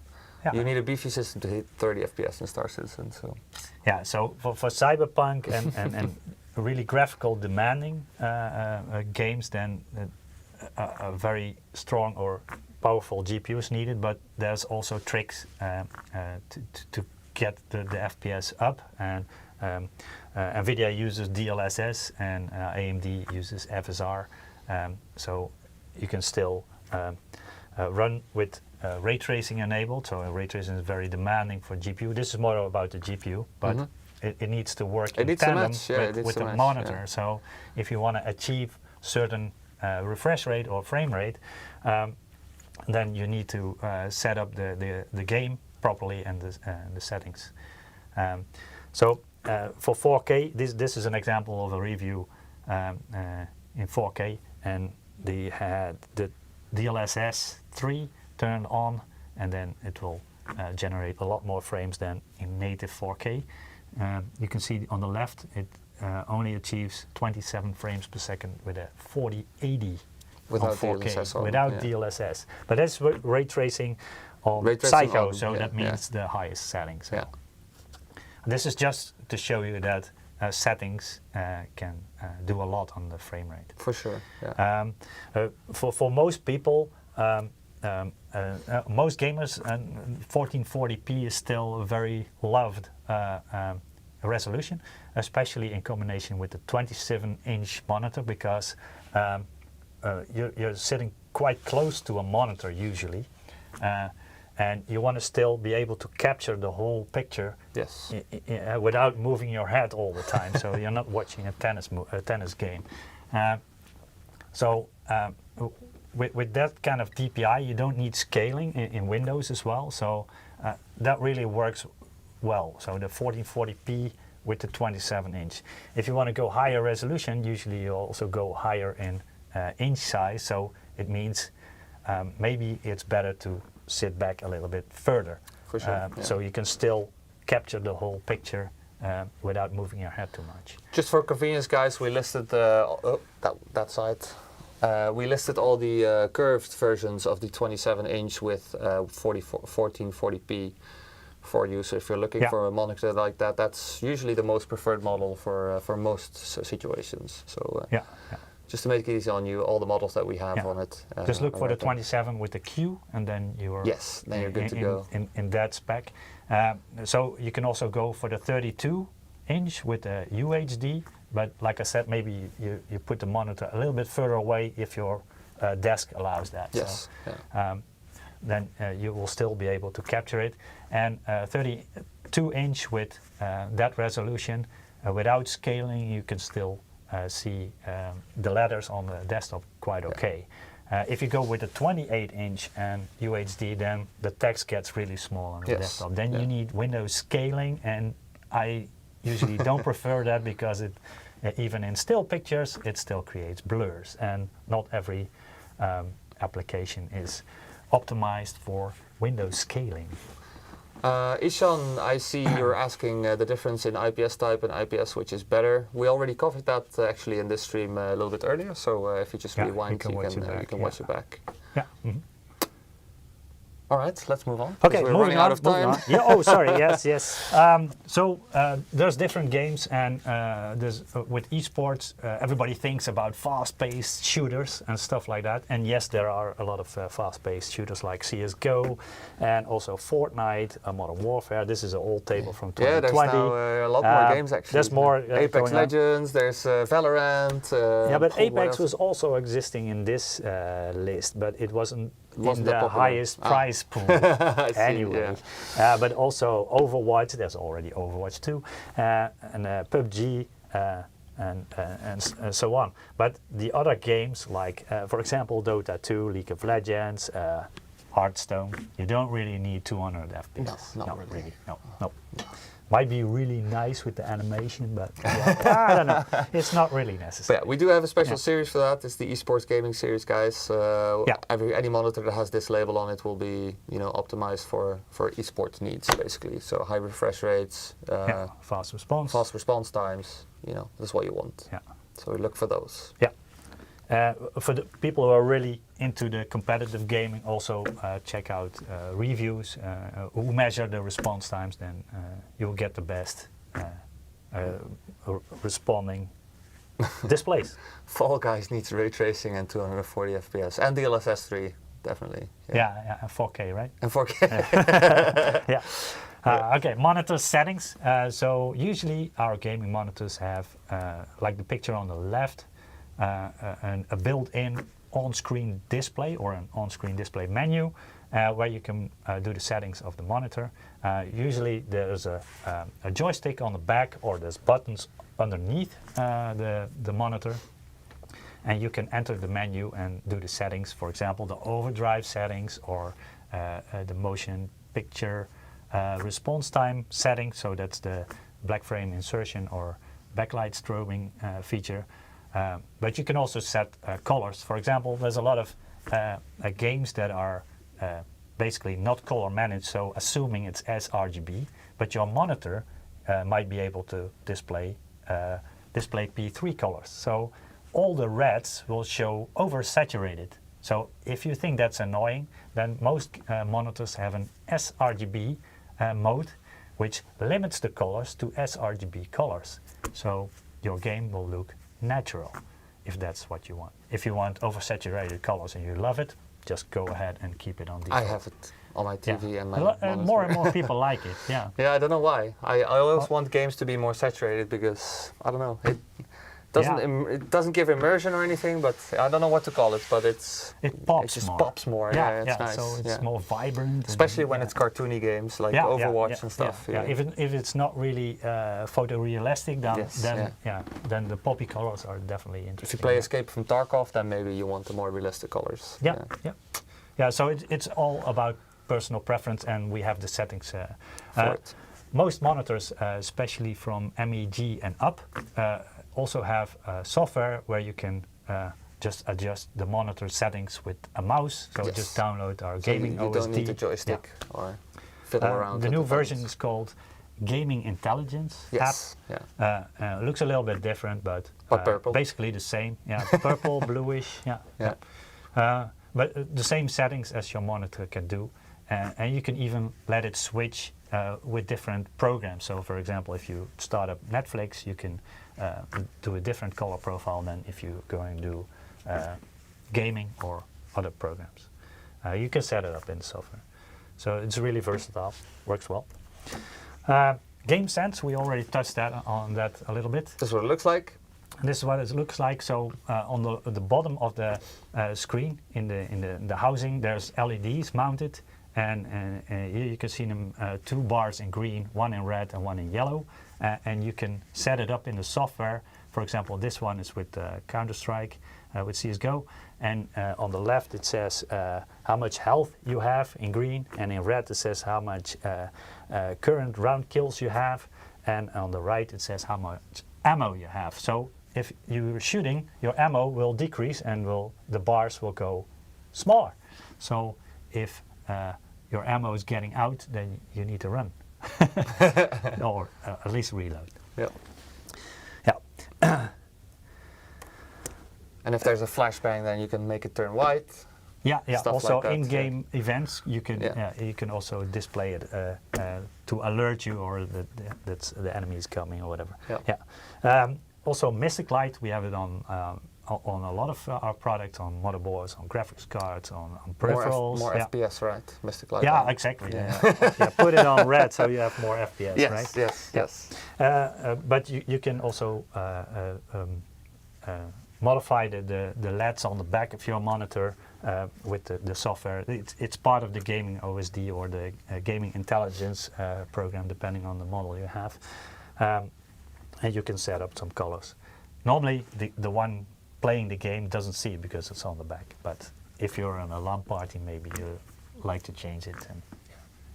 You need a beefy system to hit 30 FPS in Star Citizen. So for Cyberpunk and really graphical demanding games, then a very strong or powerful GPU is needed, but there's also tricks to get the FPS up, and NVIDIA uses DLSS and AMD uses FSR, so you can still run with ray tracing enabled. So ray tracing is very demanding for GPU. This is more about the GPU, but it needs to work in tandem with the monitor. So if you want to achieve certain refresh rate or frame rate, then you need to set up the game properly and the settings. So for 4K, this is an example of a review in 4K, and they had the DLSS 3 turned on, and then it will generate a lot more frames than in native 4K. You can see on the left it only achieves 27 frames per second with a 4080 without 4K, DLSS without DLSS. But that's ray tracing on Psycho, so that means the highest settings. So. This is just to show you that settings can do a lot on the frame rate. For sure. For most people, most gamers, 1440p is still a very loved resolution, especially in combination with the 27-inch monitor, because you're sitting quite close to a monitor usually, and you want to still be able to capture the whole picture without moving your head all the time, so you're not watching a tennis game. With that kind of DPI, you don't need scaling in Windows as well, so that really works well. So the 1440p with the 27-inch. If you want to go higher resolution, usually you also go higher in inch size, so it means maybe it's better to sit back a little bit further. For sure. So you can still capture the whole picture without moving your head too much. Just for convenience, guys, we listed that side. We listed all the curved versions of the 27-inch with 1440p for you. So if you're looking for a monitor like that, that's usually the most preferred model for most situations. So just to make it easy on you, all the models that we have on it. Just look for the 27 with the Q, and then you're then you're good to go in that spec. So you can also go for the 32-inch with the UHD. But like I said, maybe you put the monitor a little bit further away if your desk allows that. Yes. So, then you will still be able to capture it. And 32-inch with that resolution, without scaling, you can still see the letters on the desktop quite okay. If you go with a 28-inch and UHD, then the text gets really small on the desktop. Then you need window scaling, and I usually don't prefer that because it, even in still pictures, it still creates blurs, and not every application is optimized for window scaling. Ishan, I see you're asking the difference in IPS type and IPS, which is better. We already covered that actually in this stream a little bit earlier, so if you just rewind, you can watch it back. Yeah. All right, let's move on. Okay, we're moving running out of time. Yeah. Oh, sorry. Yes. So there's different games, and there's with esports, everybody thinks about fast-paced shooters and stuff like that. And yes, there are a lot of fast-paced shooters like CS:GO, and also Fortnite, Modern Warfare. This is an old table from 2020. Yeah, there's now a lot more games actually. There's more. Apex Legends. There's Valorant. Yeah, but Apex was also existing in this list, but it wasn't in the highest price pool anyway. But also Overwatch, there's already Overwatch 2, and PUBG, and so on. But the other games like, for example, Dota 2, League of Legends, Hearthstone, you don't really need 200 FPS. No, not really. No. Might be really nice with the animation, but I don't know. It's not really necessary. But yeah, we do have a special series for that. It's the Esports gaming series, guys. Any monitor that has this label on it will be, optimized for esports needs, basically. So high refresh rates, fast response times. That's what you want. Yeah. So we look for those. Yeah. For the people who are really into the competitive gaming, also check out reviews who measure the response times. Then you'll get the best responding displays. Fall Guys needs ray tracing and 240 FPS and DLSS 3, definitely. Yeah, and 4K, right? And 4K. Yeah. Okay, monitor settings. So usually our gaming monitors have, like the picture on the left, a built-in on-screen display or an on-screen display menu where you can do the settings of the monitor. Usually there's a joystick on the back, or there's buttons underneath the monitor, and you can enter the menu and do the settings, for example the overdrive settings, or the motion picture response time setting, so that's the black frame insertion or backlight strobing feature. But you can also set colors. For example, there's a lot of games that are basically not color managed, so assuming it's sRGB, but your monitor might be able to display P3 colors. So all the reds will show oversaturated. So if you think that's annoying, then most monitors have an sRGB mode, which limits the colors to sRGB colors. So your game will look natural, if that's what you want. If you want oversaturated colors and you love it, just go ahead and keep it on default. I have it on my TV and my more and more people like it. Yeah. Yeah, I don't know why. I always want games to be more saturated because I don't know. It doesn't give immersion or anything, but I don't know what to call it. But it just pops more. Yeah, it's nice. So it's more vibrant. Especially when it's cartoony games like Overwatch and stuff. Yeah. Even if it's not really photorealistic, then the poppy colors are definitely interesting. If you play Escape from Tarkov, then maybe you want the more realistic colors. Yeah. So it's all about personal preference, and we have the settings for it. Most monitors, especially from MEG and up, also have software where you can just adjust the monitor settings with a mouse. So just download our gaming OS. You don't need the joystick or fiddle around. The new version is called gaming intelligence Yes. app. Yeah. Looks a little bit different, but Purple. basically the same. Yeah, purple, bluish. Yeah. Yeah. But the same settings as your monitor can do, and you can even let it switch with different programs. So, for example, if you start up Netflix, you can do a different color profile than if you're going to do gaming or other programs. You can set it up in the software. So it's really versatile, works well. GameSense, we already touched on that a little bit. This is what it looks like. This is what it looks like. So on the bottom of the screen in the housing, there's LEDs mounted, and here you can see them 2 bars in green, 1 in red, and 1 in yellow. And you can set it up in the software. For example, this one is with Counter-Strike, with CS:GO, and on the left it says how much health you have in green, and in red it says how much current round kills you have, and on the right it says how much ammo you have. So if you're shooting, your ammo will decrease and the bars will go smaller. So if your ammo is getting out, then you need to run, or at least reload. Yeah. Yeah. And if there's a flashbang, then you can make it turn white. Yeah. Stuff Also, like that, in-game events, you can you can also display it to alert you, or that the enemy is coming or whatever. Yeah. Also, Mystic Light, we have it on a lot of our products, on motherboards, on graphics cards, on peripherals. More FPS, right? Mystic Light. Yeah, exactly. Yeah. Put it on red so you have more FPS, Yes, right? yes. But you can also modify the LEDs on the back of your monitor with the software. It's part of the gaming OSD or the gaming intelligence program, depending on the model you have. And you can set up some colors. Normally, the one playing the game doesn't see it because it's on the back. But if you're in a LAN party, maybe you like to change it, and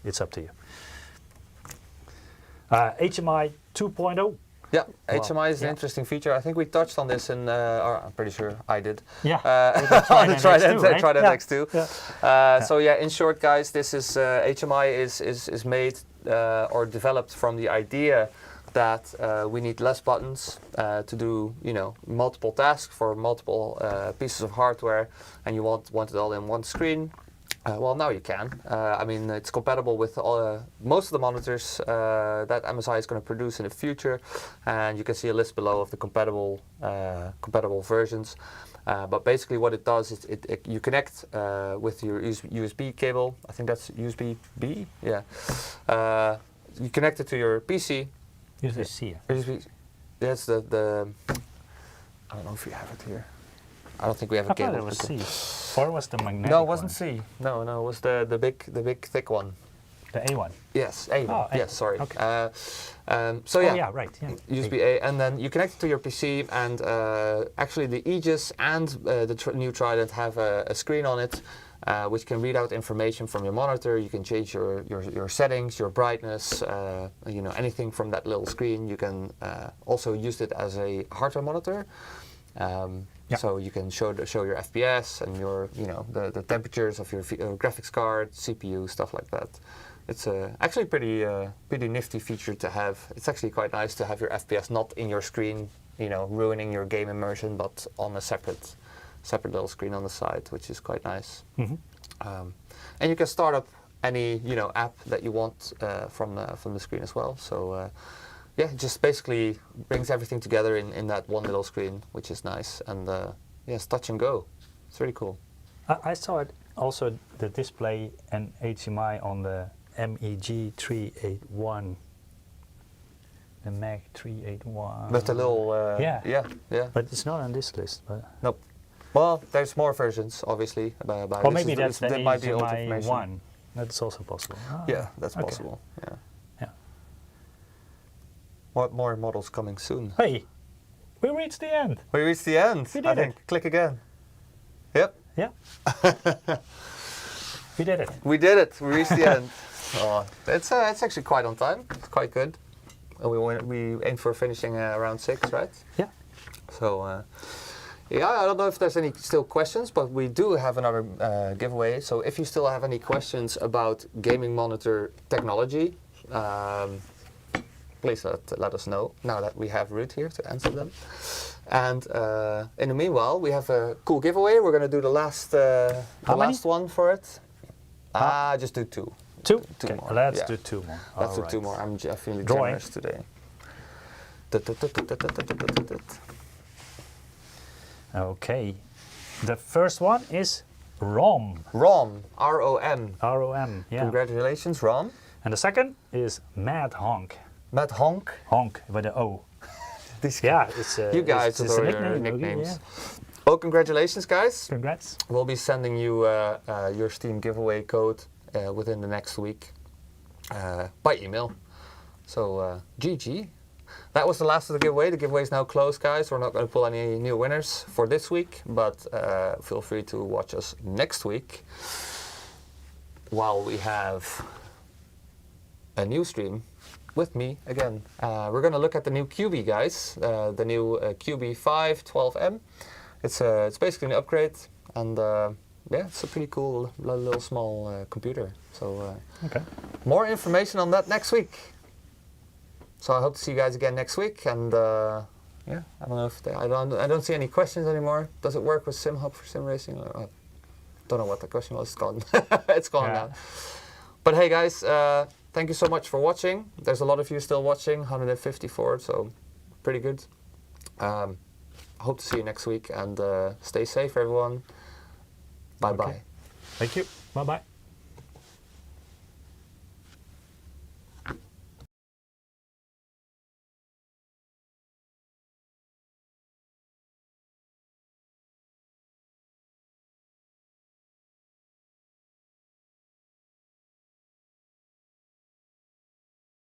it's up to you. HDMI 2.0. Yeah, Wow. HDMI is an Yeah. interesting feature. I think we touched on this in, or I'm pretty sure I did. Yeah. On the Trident Yeah. X2. Yeah. So yeah, in short, guys, this is HDMI is made or developed from the idea that we need less buttons to do multiple tasks for multiple pieces of hardware, and you want it all in one screen. Well, now you can. I mean, it's compatible with most of the monitors that MSI is going to produce in the future, and you can see a list below of the compatible versions. But basically, what it does is you connect with your USB cable. I think that's USB-B. Yeah. You connect it to your PC. USB-C. That's the. I don't know if you have it here. I don't think we have a I thought cable. it was C. Or was the magnetic No, it wasn't one? C. No, it was the big thick one. The A1. Yes, A1. Oh, A. Yes, sorry. Okay. So Oh, yeah, yeah, right. Yeah. USB A, and then you connect it to your PC, and actually the Aegis and the new Trident have a screen on it, which can read out information from your monitor. You can change your settings, your brightness, anything from that little screen. You can also use it as a hardware monitor. So you can show your FPS and your the temperatures of your graphics card, CPU, stuff like that. It's actually pretty nifty feature to have. It's actually quite nice to have your FPS not in your screen, ruining your game immersion, but on a separate little screen on the side, which is quite nice. Mm-hmm. And you can start up any app that you want from the screen as well. So. Yeah, it just basically brings everything together in that one little screen, which is nice. And it's touch and go. It's really cool. I saw it also, the display and HDMI on the MEG 381. The MEG 381. With the little... Yeah. But it's not on this list. But Nope. Well, there's more versions, obviously. or maybe that's the that might be old HDMI information. one. That's also possible. Oh, Yeah, that's okay. possible. Yeah. Yeah. What more models coming soon? Hey, we reached the end. We reached the end. We did I think. Click again. Yep. Yeah. We did it. We did it. We reached the end. Oh, it's actually quite on time. It's quite good. And we aim for finishing around 6, right? Yeah. So, I don't know if there's any still questions, but we do have another giveaway. So if you still have any questions about gaming monitor technology, please let us know now that we have Ruudt here to answer them. And in the meanwhile, we have a cool giveaway. We're going to do the last one for it. Just do two. Two Okay, more. Let's do 2 more. Let's do All 2 right. more. I'm feeling Drawing. generous today. Okay. The first one is ROM. ROM. R-O-M. R-O-M. Yeah. Congratulations, ROM. And the second is Mad Honk. Matt Honk. Honk with the O. These Yeah, it's you guys it's a adore your nickname, nicknames. yeah. Well, congratulations, guys. Congrats. We'll be sending you your Steam giveaway code within the next week by email. So, GG. That was the last of the giveaway. The giveaway is now closed, guys. We're not going to pull any new winners for this week, but feel free to watch us next week while we have a new stream with me again. We're going to look at the new QB, guys. The new QB5 12M. It's basically an upgrade, and yeah, it's a pretty cool little small computer. So Okay. more information on that next week. So I hope to see you guys again next week. And yeah, I don't know if I don't see any questions anymore. Does it work with SimHub for sim racing? I don't know what the question was. It's gone. It's gone Yeah. now. But hey, guys, thank you so much for watching. There's a lot of you still watching, 154, so pretty good. I hope to see you next week, and stay safe, everyone. Bye-bye. Okay. Thank you. Bye-bye.